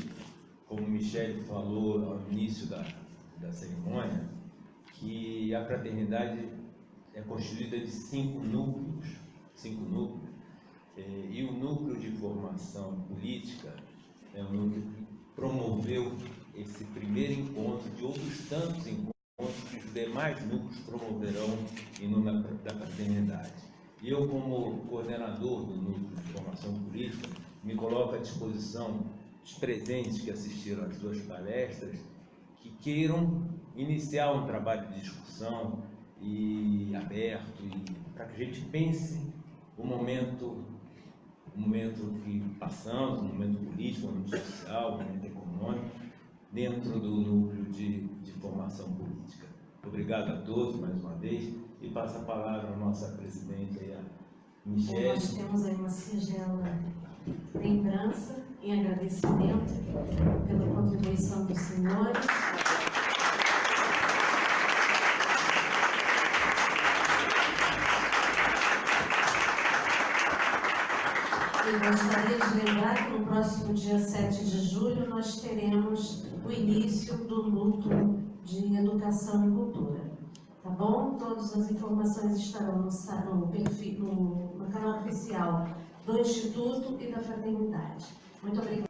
como o Michele falou ao início da cerimônia, que a fraternidade é constituída de 5 núcleos, e o núcleo de formação política é um núcleo que promoveu esse primeiro encontro de outros tantos encontros que os demais núcleos promoverão em nome da fraternidade. E eu, como coordenador do núcleo de formação política, me coloco à disposição dos presentes que assistiram às 2 palestras, que queiram iniciar um trabalho de discussão e aberto, para que a gente pense o momento que passamos, o momento político, o momento social, o momento econômico, dentro do núcleo de formação política. Obrigado a todos mais uma vez e passo a palavra à nossa presidente, a Michele.
Nós temos aí uma singela lembrança em agradecimento pela contribuição dos senhores. Eu gostaria de lembrar que no próximo dia 7 de julho nós teremos o início do núcleo de educação e cultura. Tá bom? Todas as informações estarão no canal oficial do Instituto e da Fraternidade. Muito obrigada.